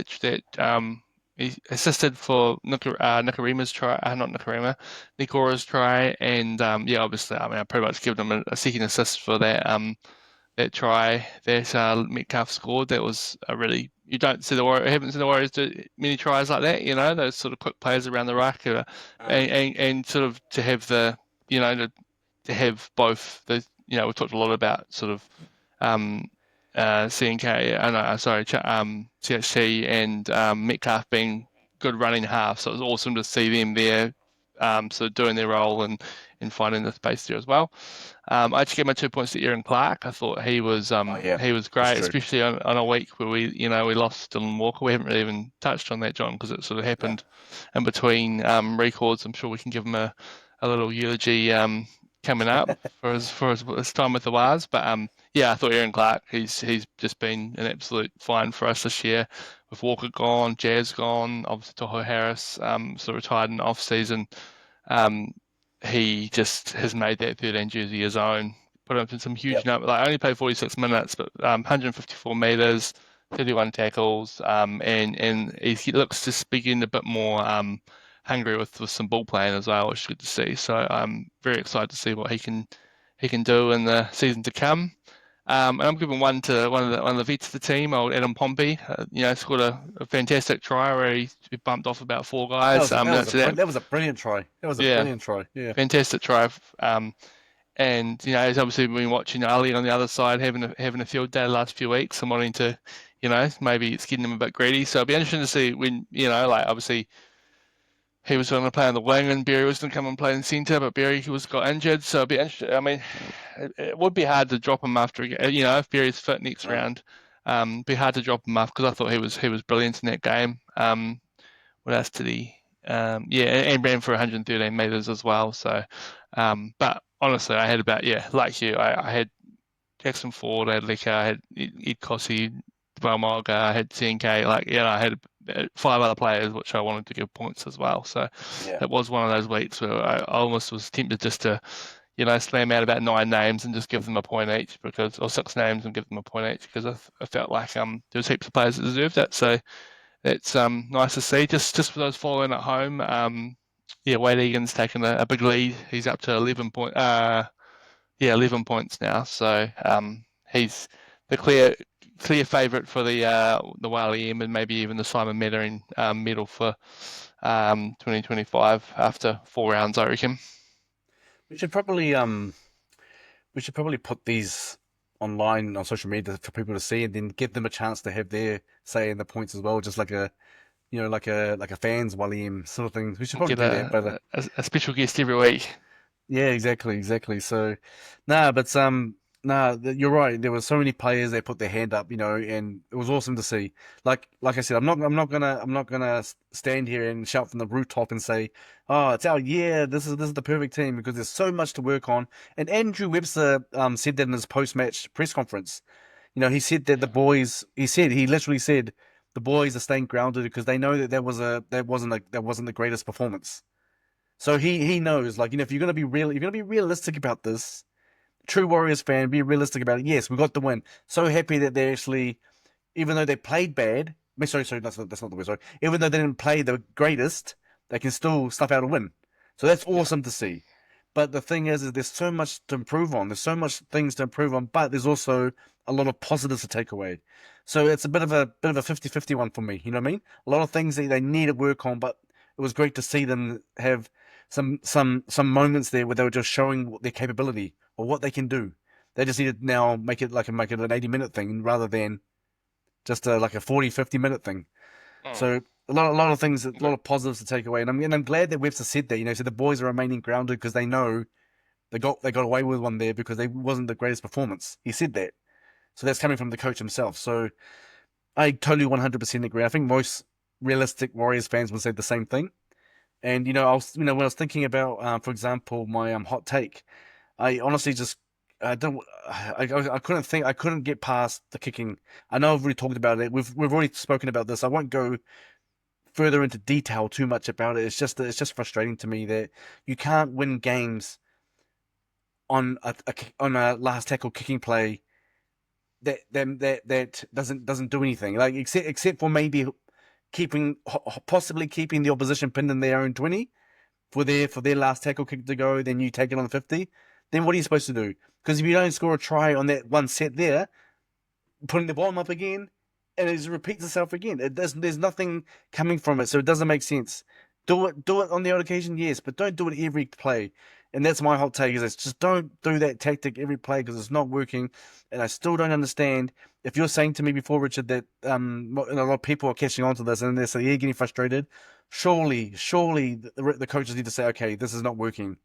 He assisted for Nikorima's try, not Nikorima, Nikora's try, and yeah, obviously, I mean, I pretty much given him a second assist for that try that Metcalf scored. That was a really you don't see the Warriors, haven't seen the Warriors do many tries like that. You know, those sort of quick plays around the ruck, and sort of to have the you know to have both the we've talked a lot about sort of um, CNK, no, sorry, CHC and Metcalf being good running half. So it was awesome to see them there, sort of doing their role and finding the space there as well. I actually gave my 2 points to Aaron Clark. I thought Oh yeah, he was that's great, true. especially on a week where we lost Dylan Walker. We haven't really even touched on that, John, because it sort of Yeah. happened in between records. I'm sure we can give him a little eulogy coming up his time with the Wars. But yeah, I thought Aaron Clark, he's just been an absolute find for us this year. With Walker gone, Jazz gone, obviously Toho Harris sort of retired in off season. Um, he just has made that 13 jersey his own. Put up in some huge Yep. number. Like only played 46 minutes, but 154 meters, 31 tackles, and he looks to begin a bit more hungry with some ball playing as well, which is good to see. So I'm very excited to see what he can do in the season to come. And I'm giving one to one of the vets of the team, old Adam Pompey. Scored a fantastic try where he bumped off about four guys. So that That was a brilliant try. That was a yeah, brilliant try. Yeah. fantastic try. And he's obviously been watching Ali on the other side having a field day the last few weeks and wanting to, maybe it's getting him a bit greedy. So it'll be interesting to see when, like obviously he was going to play on the wing and Barry was going to come and play in centre, but Barry got injured. So it'll be interesting. I mean, it would be hard to drop him after, if Barry's fit next Mm. round. Be hard to drop him off because I thought he was brilliant in that game. What else did he? Yeah, and ran for 113 meters as well. So, but honestly, I had about like you, I had Jackson Ford, I had Licker, I had Ed Cossey, Valmarga, I had CNK, I had five other players which I wanted to give points as well. So Yeah. it was one of those weeks where I almost was tempted just to, slam out about 9 names and just give them a point each or 6 names and give them a point each because I felt like there was heaps of players that deserved it. So it's nice to see. Just for those following at home, yeah, Wade Egan's taken a big lead. He's up to 11 points now. So he's the clear favourite for the Wale M and maybe even the Simon Mettering medal for 2025 after 4 rounds, I reckon. We should probably we should probably put these online on social media for people to see, and then give them a chance to have their say in the points as well, just like a fans William sort of thing. We should probably Get do that, but a special guest every week. yeah, exactly. So, nah, but you're right. There were so many players that put their hand up, and it was awesome to see. Like I said, I'm not gonna stand here and shout from the rooftop and say, "Oh, it's our year. This is the perfect team," because there's so much to work on. And Andrew Webster said that in his post-match press conference. He said that the Yeah, boys. He literally said the boys are staying grounded because they know that that wasn't the greatest performance. So he knows, like, if you're gonna be real, if you're gonna be realistic about this, true Warriors fan, be realistic about it. Yes, we got the win. So happy that they actually, even though they played bad, sorry, that's not the word. Sorry, even though they didn't play the greatest, they can still stuff out a win. So that's yeah. awesome to see. But the thing is there's so much to improve on. There's so much things to improve on, but there's also a lot of positives to take away. So it's a bit of a 50-50 one for me. You know what I mean? A lot of things that they need to work on, but it was great to see them have some moments there where they were just showing their capability or what they can do. They just need to now make it an 80-minute thing rather than just like a 40-50 minute thing. Mm, So a lot of things, a lot agree. of positives to take away, and I'm glad that Webster said that. So the boys are remaining grounded because they know they got away with one there because they wasn't the greatest performance. He said that, so that's coming from the coach himself. So I totally 100% agree. I think most realistic Warriors fans would say the same thing. And I was when I was thinking about, for example, my hot take, I honestly just I don't I couldn't think I couldn't get past the kicking. I know I've already talked about it. We've already spoken about this. I won't go further into detail too much about it. It's just frustrating to me that you can't win games on a last tackle kicking play that doesn't do anything. Like except for maybe possibly keeping the opposition pinned in their own 20 for their last tackle kick to go, then you take it on 50. Then what are you supposed to do? Because if you don't score a try on that one set there, putting the bottom up again, and it just repeats itself again. There's nothing coming from it, so it doesn't make sense. Do it on the odd occasion, yes, but don't do it every play. And that's my hot take: is it's just don't do that tactic every play because it's not working. And I still don't understand. If you're saying to me before, Richard, that a lot of people are catching on to this and they're saying, yeah, getting frustrated. Surely the coaches need to say, okay, this is not working.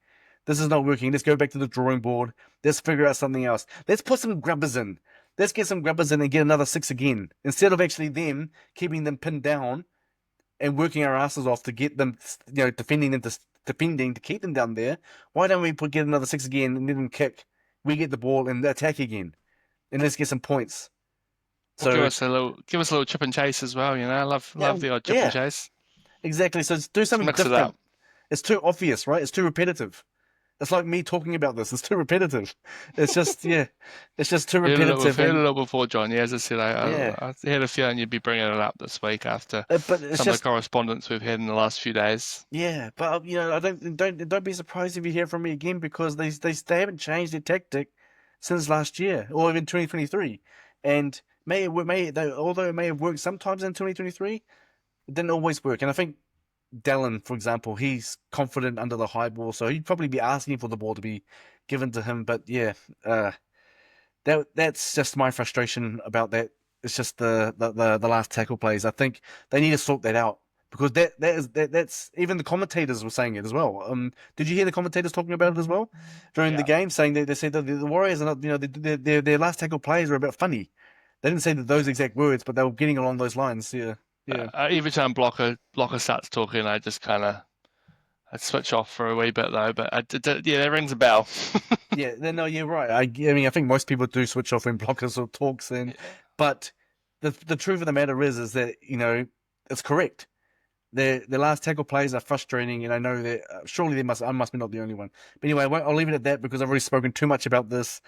This is not working. Let's go back to the drawing board. Let's figure out something else. Let's put some grubbers in. Let's get some grubbers in and get another six again. Instead of actually them keeping them pinned down and working our asses off to get them, defending to keep them down there. Why don't we get another six again and let them kick? We get the ball and attack again, and let's get some points. Well, give So us a little chip and chase as well. I yeah, love the odd chip and yeah, chase. exactly. So do Let's something mix it different. up. It's too obvious, right? It's too repetitive. It's like me talking about this. It's too repetitive. It's just yeah, it's just too We've repetitive heard it a and little before, John. Yeah, as I said, yeah. I had a feeling you'd be bringing it up this week after But it's some of the just correspondence we've had in the last few days. yeah, but I don't be surprised if you hear from me again because they haven't changed their tactic since last year or even 2023, and although it may have worked sometimes in 2023, it didn't always work. And I think Dallin, for example, he's confident under the high ball, so he'd probably be asking for the ball to be given to him. But yeah, that's just my frustration about that. It's just the last tackle plays. I think they need to sort that out because that's even the commentators were saying it as well. Did you hear the commentators talking about it as well during the Yeah. game, saying that they said that the Warriors are not, their last tackle plays were a bit funny. They didn't say those exact words, but they were getting along those lines. Yeah, yeah. Every time blocker starts talking, I just kind of I switch off for a wee bit though. But yeah, that rings a bell. Yeah, no, you're right. I mean, I think most people do switch off when blockers or talks in, Yeah. but the truth of the matter is that it's correct. The last tackle plays are frustrating, and I know that surely I must be not the only one. But anyway, I'll leave it at that because I've already spoken too much about this.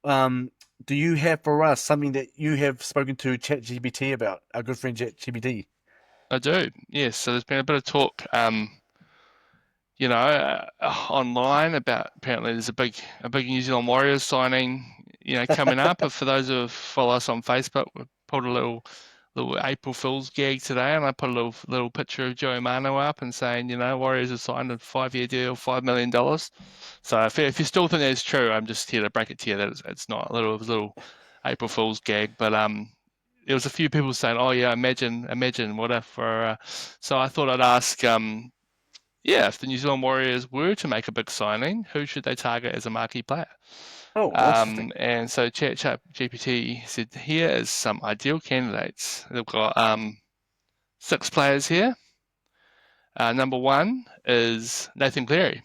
Um, do you have for us something that you have spoken to ChatGPT about, our good friend ChatGPT? I do. Yes. So there's been a bit of talk. Online about apparently there's a big New Zealand Warriors signing, coming up. But for those who follow us on Facebook, we put a little April Fool's gag today, and I put a little picture of Joey Mano up and saying, Warriors have signed a 5-year deal, $5 million. So if you still think that's true, I'm just here to break it to you that it's not. It was a little April Fool's gag, but there was a few people saying, "Oh yeah, imagine what if?" So I thought I'd ask, yeah, if the New Zealand Warriors were to make a big signing, who should they target as a marquee player? Oh, interesting. And so ChatGPT said, here is some ideal candidates. They've got 6 players here. Number 1 is Nathan Cleary.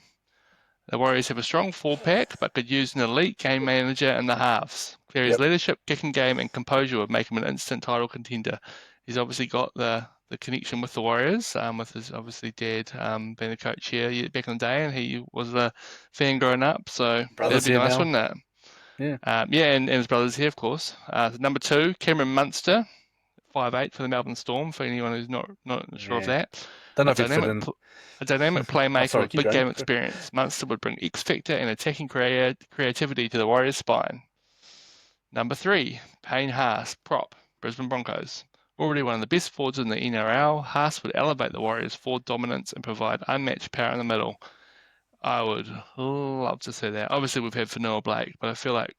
The Warriors have a strong 4-pack, but could use an elite game manager in the halves. Cleary's Yep. leadership, kicking game, and composure would make him an instant title contender. He's obviously got the connection with the Warriors, with his obviously dad being the coach here back in the day, and he was a fan growing up, so that'd Brothers be here nice, now. wouldn't it? Yeah. Yeah, and his brother's here, of course. Number 2, Cameron Munster, 5'8" for the Melbourne Storm. For anyone who's not sure of Yeah. that, Don't know a if he'd fit dynamic in. a dynamic Oh, playmaker sorry. with Keep big going. game experience. Munster would bring X factor and attacking creativity to the Warriors' spine. Number 3, Payne Haas, prop, Brisbane Broncos. Already one of the best forwards in the NRL, Haas would elevate the Warriors' forward dominance and provide unmatched power in the middle. I would love to see that. Obviously, we've had Fanua Blake, but I feel like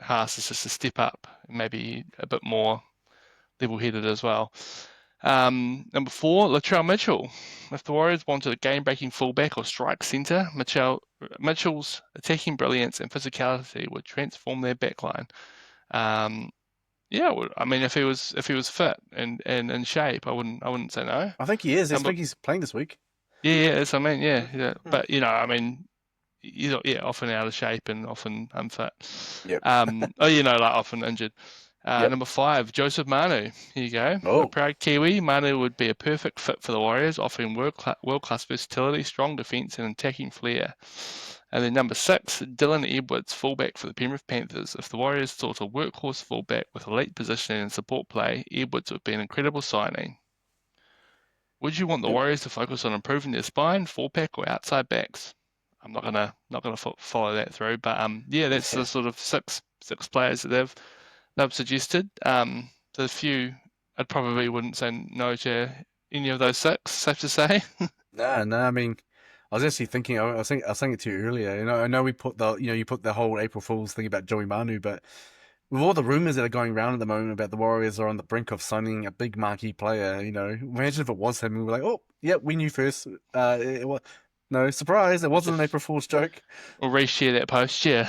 Haas is just a step up, maybe a bit more level-headed as well. Number 4, Latrell Mitchell. If the Warriors wanted a game-breaking fullback or strike centre, Mitchell's attacking brilliance and physicality would transform their backline. Yeah, I mean, if he was fit and in shape, I wouldn't say no. I think he is. I Number, think he's playing this week. yeah, that's what I mean, yeah, yeah. Hmm. But I mean, he's often out of shape and often unfit. Yep. Like often injured. Yep. Number 5, Joseph Manu. Here you go. A Oh, proud Kiwi, Manu would be a perfect fit for the Warriors, offering world-class versatility, strong defence, and attacking flair. And then number 6, Dylan Edwards, fullback for the Penrith Panthers. If the Warriors sought a workhorse fullback with elite positioning and support play, Edwards would be an incredible signing. Would you want the yep. Warriors to focus on improving their spine, full pack, or outside backs? I'm not gonna follow that through, but yeah, that's the Yeah. sort of six players that they've suggested. There's a few I probably wouldn't say no to any of those six. Safe to say. No, no. I mean, I was actually thinking. I was saying it to you earlier. I know we put you put the whole April Fool's thing about Joey Manu, but with all the rumors that are going around at the moment about the Warriors are on the brink of signing a big marquee player, imagine if it was him. We were like, oh, yeah, we knew first. No surprise, it wasn't an April Fool's joke. We'll reshare that post. Yeah.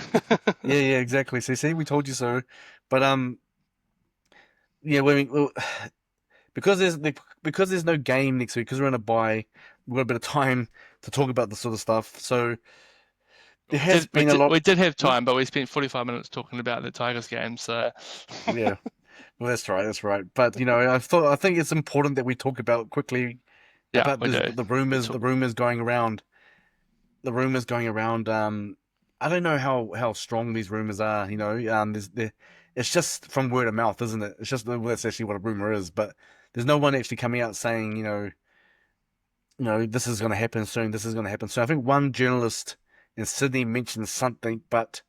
Yeah, yeah, exactly. See, we told you so. But yeah, well, because there's no game next week because we're on a bye, we've got a bit of time to talk about this sort of stuff. So there We has did we been a did lot. we did have Hmm? time, but we spent 45 minutes talking about the Tigers game. So Yeah, well, that's right, that's right. But I think it's important that we talk about quickly yeah, about we do. the rumors going around, the rumors going around. I don't know how strong these rumors are. It's just from word of mouth, isn't it? It's just well, that's actually what a rumor is. But there's no one actually coming out saying, this is going to happen soon. This is going to happen soon. I think one journalist in Sydney mentioned something, but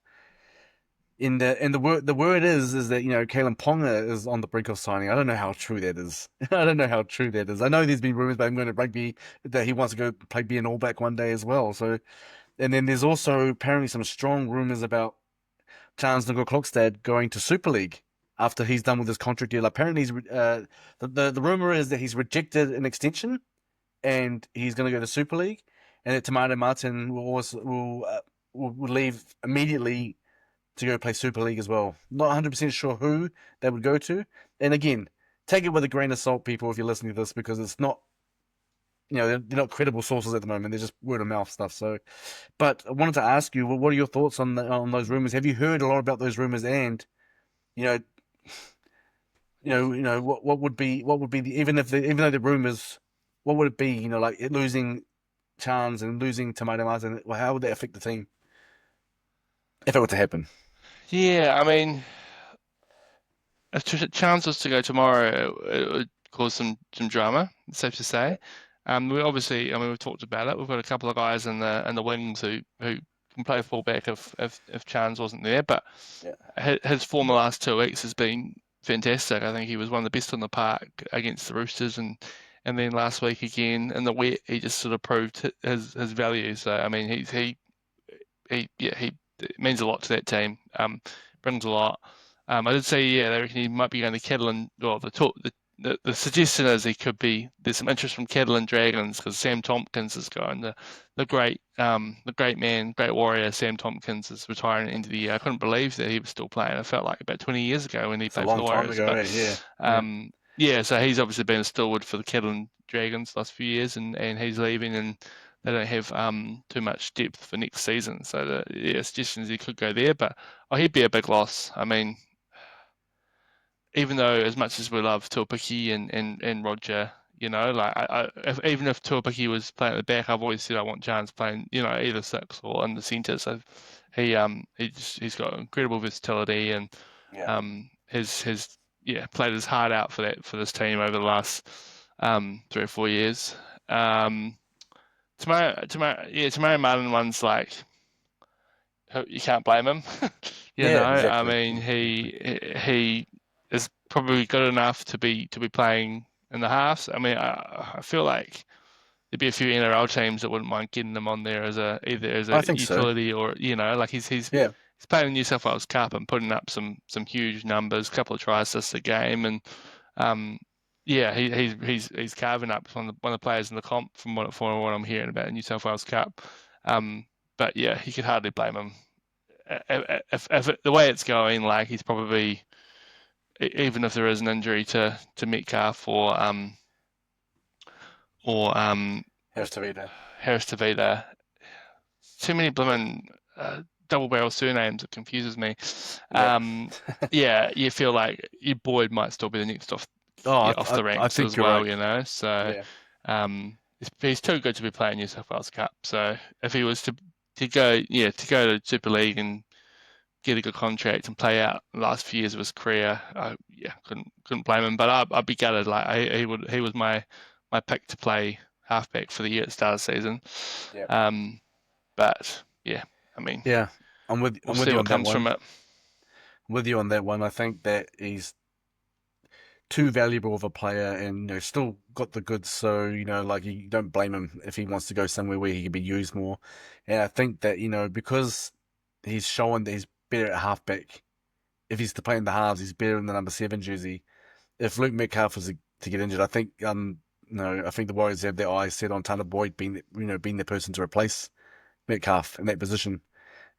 the word is that Kalen Ponga is on the brink of signing. I don't know how true that is. I don't know how true that is. I know there's been rumors about him going to rugby that he wants to go play be an All Black one day as well. So, and then there's also apparently some strong rumors about Charles Klokstad going to Super League after he's done with his contract deal. Apparently, the rumor is that he's rejected an extension and he's going to go to Super League, and that Tomato Martin will leave immediately to go play Super League as well. Not 100% sure who they would go to. And again, take it with a grain of salt, people, if you're listening to this, because it's not, they're not credible sources at the moment. They're just word of mouth stuff. So, but I wanted to ask you, what are your thoughts on those rumors? Have you heard a lot about those rumors? And you know, what would be even though the rumors, what would it be? Like losing Chance and losing Tomato Martin. Well, how would that affect the team if it were to happen? Yeah, I mean, if Chance was to go tomorrow, it would cause some drama. It's safe to Yeah, say. We obviously, I mean, we've talked about it. We've got a couple of guys in the wings who can play fullback if Chance wasn't there. But yeah, his form the last 2 weeks has been fantastic. I think he was one of the best on the park against the Roosters, and then last week again in the wet, he just sort of proved his value. So I mean, he it means a lot to that team. Brings a lot. I did say, yeah, they reckon he might be going to Kettle and well, the suggestion is he could be. There's some interest from Kettle and Dragons because Sam Tompkins is going. The great man, great warrior Sam Tompkins is retiring at the end of the year. I couldn't believe that he was still playing. It felt like about 20 years ago when he it's a played for the long time Warriors. ago. But Eh? Yeah, yeah, yeah, so he's obviously been a stalwart for the Kettle and Dragons the last few years, and he's leaving, and they don't have too much depth for next season. So the yeah, suggestions he could go there, but he'd be a big loss. I mean, even though as much as we love Tuapiki and Roger, like even if Tuapiki was playing at the back, I've always said I want Chance playing, either six or in the centre. So he's got incredible versatility and yeah. has yeah played his heart out for this team over the last 3 or 4 years. Um, Tamari Martin one's like you can't blame him. Yeah, I exactly, mean, exactly. he is probably good enough to be playing in the halves. I mean, I feel like there'd be a few NRL teams that wouldn't mind getting him on there either as I a think so. utility or like Yeah, he's playing in New South Wales Cup and putting up some huge numbers, a couple of try assists a game, and um. Yeah, he's carving up one of the players in the comp from what I'm hearing about the New South Wales Cup. Um, but yeah, you could hardly blame him if the way it's going, like he's probably even if there is an injury to Metcalf or has to be there. Harris Tavita, too many blooming double barrel surnames. It confuses me. Yep. Yeah, you feel like your Boyd might still be the next off, Oh, yeah, off the I ranks think as you're well. right. You know, so Yeah. he's too good to be playing New South Wales Cup. So if he was to go, yeah, to go to Super League and get a good contract and play out the last few years of his career, yeah, couldn't blame him. But I'd be gutted. Like he was my pick to play halfback for the year at the start of the season. Yeah. But yeah, I mean, Yeah. we'll I'm with see you what on that comes from one. it. With you on that one. I think that he's too valuable of a player and still got the goods, so like you don't blame him if he wants to go somewhere where he can be used more. And I think that because he's showing that he's better at halfback. If he's to play in the halves, he's better in the number 7 jersey. If Luke Metcalf was to get injured, I think no, I think the Warriors have their eyes set on Tanner Boyd being the person to replace Metcalf in that position.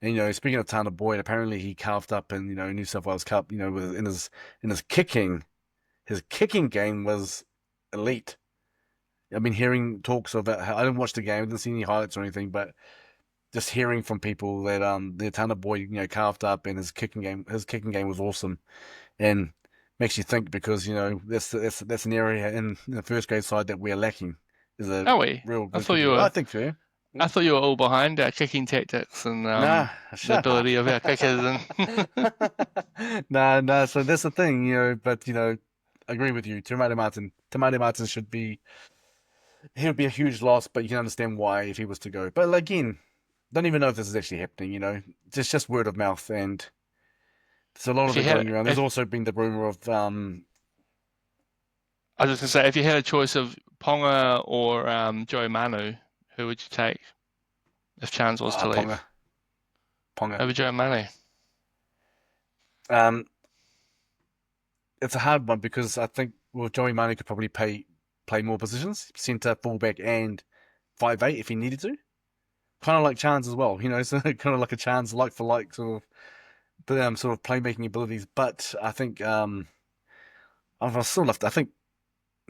And speaking of Tanner Boyd, apparently he carved up in New South Wales Cup. With in his kicking. His kicking game was elite. I've been hearing talks of it. I didn't watch the game, I didn't see any highlights or anything, but just hearing from people that the Tanner Boy, carved up, and his kicking game was awesome, and makes you think because that's an area in the first grade side that we're lacking is a Are we? real I good thought you kicking. I were. think so. I Hmm? thought you were all behind our kicking tactics and Nah, the shut up. ability of our kickers. And Nah. So that's the thing, But I agree with you. Tomato Martin. Tomato Martin should be. He would be a huge loss, but you can understand why if he was to go. But again, don't even know if this is actually happening. It's just word of mouth, and there's a lot if of you it had, going around. There's if also been the rumor of I was just gonna say, if you had a choice of Ponga or Joe Manu, who would you take if Chance was to leave? Ponga, Ponga. Over Joe Manu. Um, it's a hard one because I think Joey Manu could probably play more positions, centre, fullback, and 5'8" if he needed to. Kind of like Chance as well, so kind of like a Chance like for like sort of playmaking abilities. But I think I've still left. I think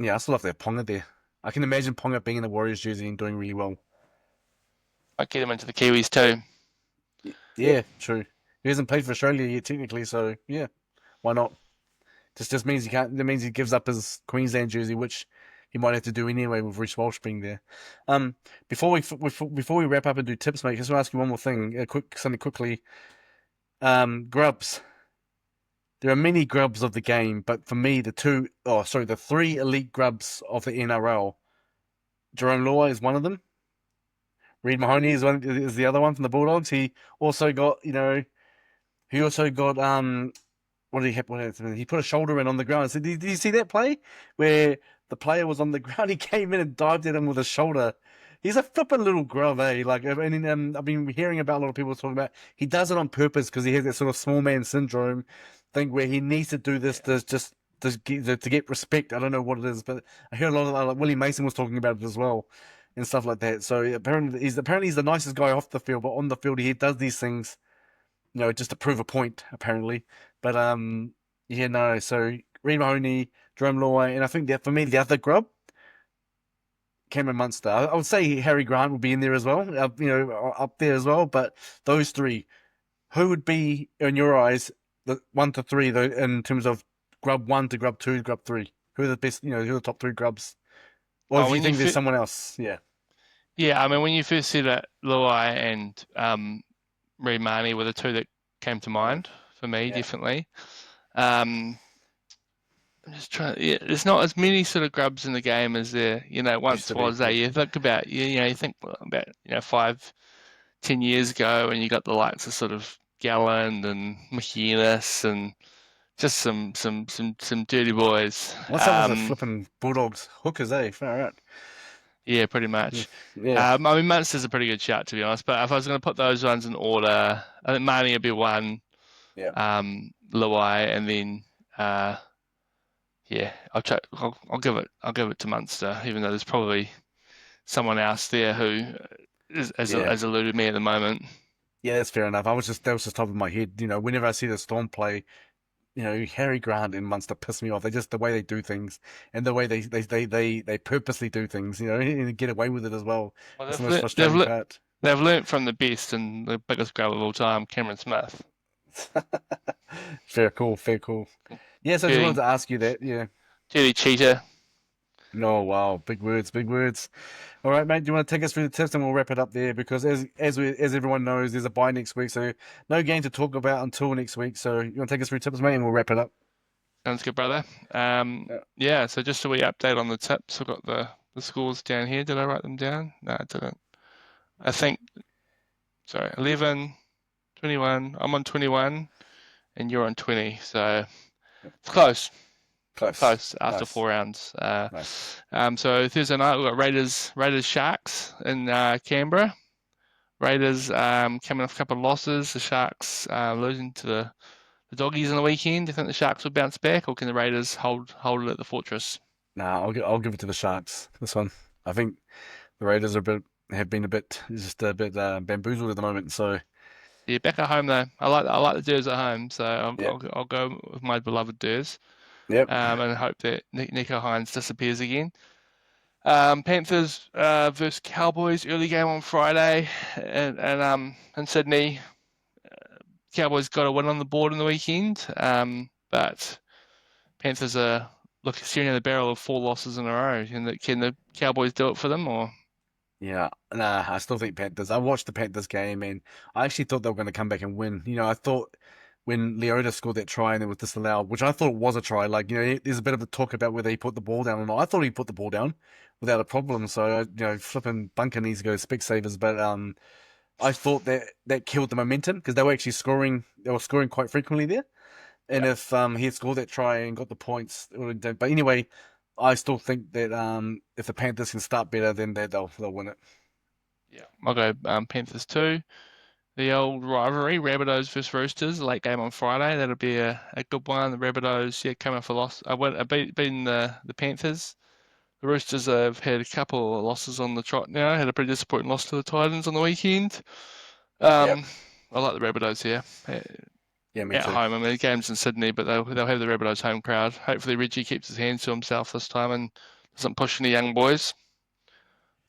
I still have to have Ponga there. I can imagine Ponga being in the Warriors jersey and doing really well. I'd get him into the Kiwis too. Yeah, true. He hasn't played for Australia yet, technically, so yeah, why not? Just means he can't. That means he gives up his Queensland jersey, which he might have to do anyway with Reece Walsh being there. Um, before we wrap up and do tips, mate, just want to ask you one more thing, something quickly. Grubs. There are many grubs of the game, but for me, the three elite grubs of the NRL. Jerome Law is one of them. Reed Mahoney is the other one from the Bulldogs. He also got what did he have? He put a shoulder in on the ground. So did you see that play where the player was on the ground? He came in and dived at him with a shoulder. He's a flippin' little grub, eh? Like, I mean, I've been hearing about a lot of people talking about he does it on purpose because he has that sort of small man syndrome thing where he needs to do this Yeah. to get respect. I don't know what it is, but I heard a lot of like Willie Mason was talking about it as well and stuff like that. So apparently he's the nicest guy off the field, but on the field he does these things just to prove a point, apparently. But yeah, no. So Reed Mahoney, Jerome Law, and I think that for me the other grub, Cameron Munster. I would say Harry Grant would be in there as well, up there as well. But those three, who would be in your eyes the 1 to 3 though in terms of grub 1 to grub 2 to grub 3? Who are the best? Who are the top 3 grubs? Or Oh, if you when you think there's someone else, yeah, yeah, I mean, when you first said that, Luai and Reed Mahoney were the two that came to mm, mind for me, yeah, definitely. Um, I'm just trying. Yeah, there's not as many sort of grubs in the game as there, used once to be, was. yeah, You think about, you think about, 5, 10 years ago, and you got the likes of sort of Gallen and McInnes and just some dirty boys. What's up with the flipping Bulldogs hookers, eh? Far out. Yeah, pretty much. Yeah, I mean, Munster's a pretty good shout, to be honest. But if I was going to put those ones in order, I think Marnie would be one, yeah. Luai, and then yeah, I'll give it to Munster, even though there's probably someone else there who Yeah, has eluded me at the moment. yeah, that's fair enough. That was just top of my head. Whenever I see the Storm play, Harry Grant and Munster piss me off. They just the way they do things and the way they purposely do things. And get away with it as well. Well, That's the most frustrating part. they've learnt from the best and the biggest grub of all time, Cameron Smith. Fair call, fair call. Yeah, so I just wanted Dirty, to ask you that. Yeah. dirty cheater. No, wow, big words, big words. All right, mate. Do you want to take us through the tips and we'll wrap it up there? Because as everyone knows, there's a bye next week, so no game to talk about until next week. So you want to take us through tips, mate, and we'll wrap it up. Sounds good, brother. Yeah. Yeah, so just a wee update on the tips. I've got the scores down here. Did I write them down? No, I didn't. I think, sorry, 11, 21. I'm on 21 and you're on 20. So it's close. Close. Close after Nice. 4 rounds. Nice. So Thursday night we've got Raiders Sharks in Canberra. Raiders coming off a couple of losses. The Sharks losing to the Doggies on the weekend. Do you think the Sharks will bounce back, or can the Raiders hold it at the Fortress? Nah, I'll give it to the Sharks. This one, I think the Raiders have been a bit just a bit bamboozled at the moment. So Yeah, back at home though. I like the Durs at home, so yeah, I'll go with my beloved Durs, yep, and hope that Nico Hines disappears again. Panthers versus Cowboys early game on Friday, and in Sydney. Cowboys got a win on the board on the weekend, but Panthers are staring at the barrel of 4 losses in a row. Can the Cowboys do it for them, or? yeah. Nah, I still think Panthers. I watched the Panthers game and I actually thought they were going to come back and win. I thought when Leota scored that try and it was disallowed, which I thought was a try. Like there's a bit of a talk about whether he put the ball down or not. I thought he put the ball down without a problem. So flipping Bunker needs to go Specsavers, but I thought that killed the momentum because they were actually scoring. They were scoring quite frequently there. And Yeah, if he had scored that try and got the points, it would have done. But anyway, I still think that if the Panthers can start better, then they'll win it. yeah. I'll go Panthers 2. The old rivalry, Rabbitohs versus Roosters, late game on Friday. That'll be a good one. The Rabbitohs, yeah, coming off a loss. Beating the Panthers. The Roosters have had a couple of losses on the trot now. Had a pretty disappointing loss to the Titans on the weekend. Yep. I like the Rabbitohs here Yeah, me at too. home. I mean, the game's in Sydney, but they'll have the Rabbitohs home crowd. Hopefully, Reggie keeps his hands to himself this time and doesn't push any young boys.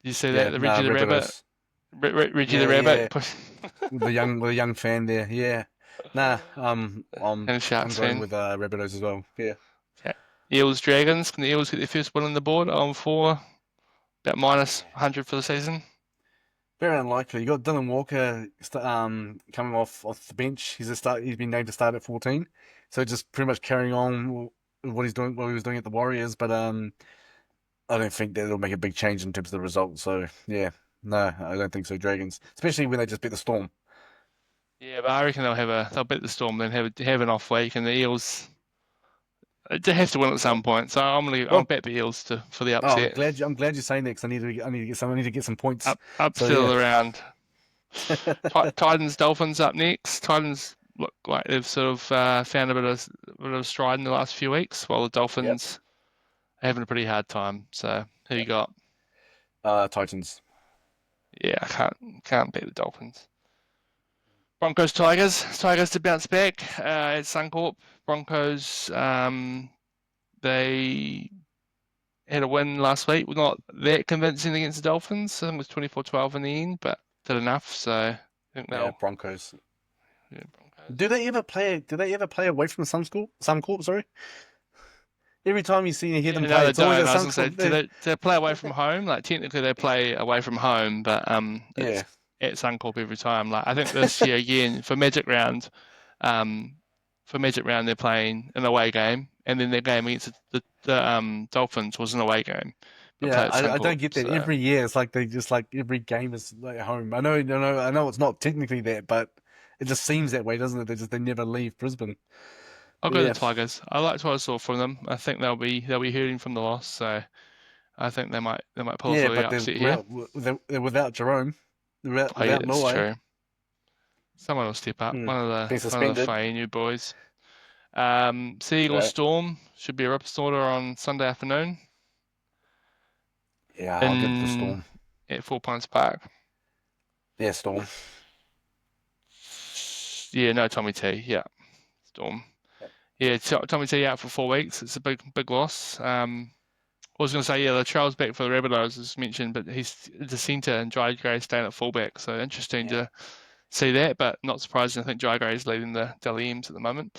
Did you see that? Yeah, The nah, Reggie the Rabbit, Rabbitohs. Reggie the Yeah, Rabbit, yeah. With the young fan there. Yeah. Nah, and a I'm Sharks going fan. with Rabbitohs as well. Yeah. Okay. Eels Dragons. Can the Eels get their first win on the board? On 4, about minus 100 for the season. Very unlikely. You got Dylan Walker coming off the bench. He's been named to start at 14. So just pretty much carrying on what he was doing at the Warriors, but I don't think that it'll make a big change in terms of the result. So yeah, no, I don't think so. Dragons, especially when they just beat the Storm. Yeah, but I reckon they'll beat the Storm, then have an off week, and the Eels they have to win at Well, some point. So I'll well, bet the Eels for the oh, upset. I'm glad you're saying that because I need to get some I need to get some points. So Upset of yeah, the round. Titans Dolphins up next. Titans look like they've sort of found a bit of stride in the last few weeks, while the yep. Dolphins are having a pretty hard time. So who you Yep. got? Titans. Yeah, I can't beat the Dolphins. Broncos Tigers. Tigers to bounce back at Suncorp. Broncos they had a win last week. Not that convincing against the Dolphins. I think it was 24-12 in the end, but did enough. So I think Yeah, they'll. Broncos. Yeah, Do Broncos. they ever play? Do they ever play away from Suncorp? Suncorp, sorry. Every time you see and hear them Yeah, no, play, they it's always don't. at I was gonna say, Suncorp. do they play away from home? Like technically, they play away from home, but it's Yeah. at Suncorp every time. Like I think this year again um, for Magic Round they're playing an away game, and then their game against the Dolphins was an away game, but Yeah, play at I Suncorp. don't get that. So Every year, it's like they just like every game is like at home. I know it's not technically that, but it just seems that way, doesn't it? They never leave Brisbane. I'll But go yeah, the Tigers. I liked what I saw from them. I think they'll be hurting from the loss, so I think they might pull off a yeah, really but upset here. they're without Jerome, Oh yeah, without it's Moe. true. Someone will step up. Hmm. Been One of the suspended. Fainu boys. Sea Eagle Right. Storm should be a rip snorter on Sunday afternoon Yeah, I'll give it to in Storm. at Four Pines Park. Yeah, Storm. Yeah, no Tommy T. Yeah, Storm. Yep. Yeah, Tommy T out for 4 weeks. It's a big loss. I was going to say, yeah, the Charles back for the Rabbitohs as mentioned, but he's the centre and Jai Gray staying at fullback. So interesting Yeah. to see that, but not surprising. I think Jai Gray is leading the Dally M's at the moment.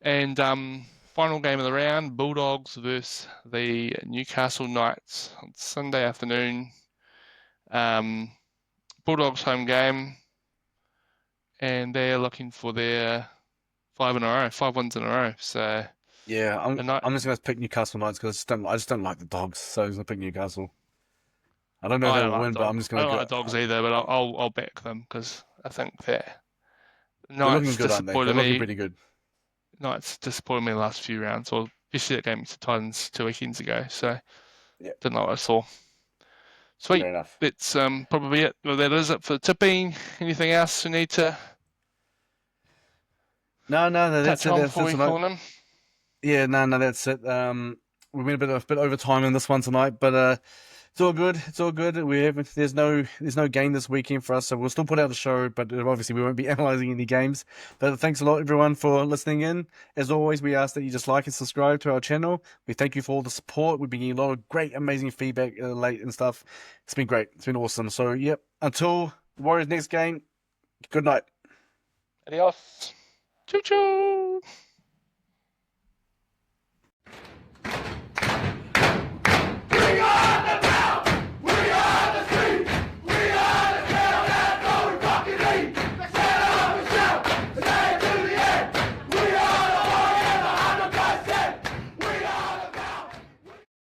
And final game of the round, Bulldogs versus the Newcastle Knights on Sunday afternoon. Um, Bulldogs home game, and they're looking for their 5 in a row, 5 wins in a row. So Yeah, the night, I'm just gonna pick Newcastle Knights because I just don't like the dogs, so I'm just gonna pick Newcastle. I don't know if I they don't will like win, but dog. I'm just I gonna don't go. like dogs either, but I'll back them because I think that They're looking Knights good, aren't they? They're disappointed looking me. pretty good. Knights disappointed me the last few rounds, or especially that game against the Titans 2 weekends ago. So Yeah, didn't like what I saw. fair Sweet. enough. That's probably it. Well, that is it for the tipping. Anything else we need to No, that's touch it. on before That's we tonight. call them? Yeah, no, that's it. We went a bit over time in this one tonight, but it's all good. It's all good. There's no game this weekend for us, so we'll still put out a show, but obviously we won't be analysing any games. But thanks a lot, everyone, for listening in. As always, we ask that you just like and subscribe to our channel. We thank you for all the support. We've been getting a lot of great, amazing feedback late and stuff. It's been great. It's been awesome. So, yep. Until the Warriors next game. Good night. Adios. Choo choo.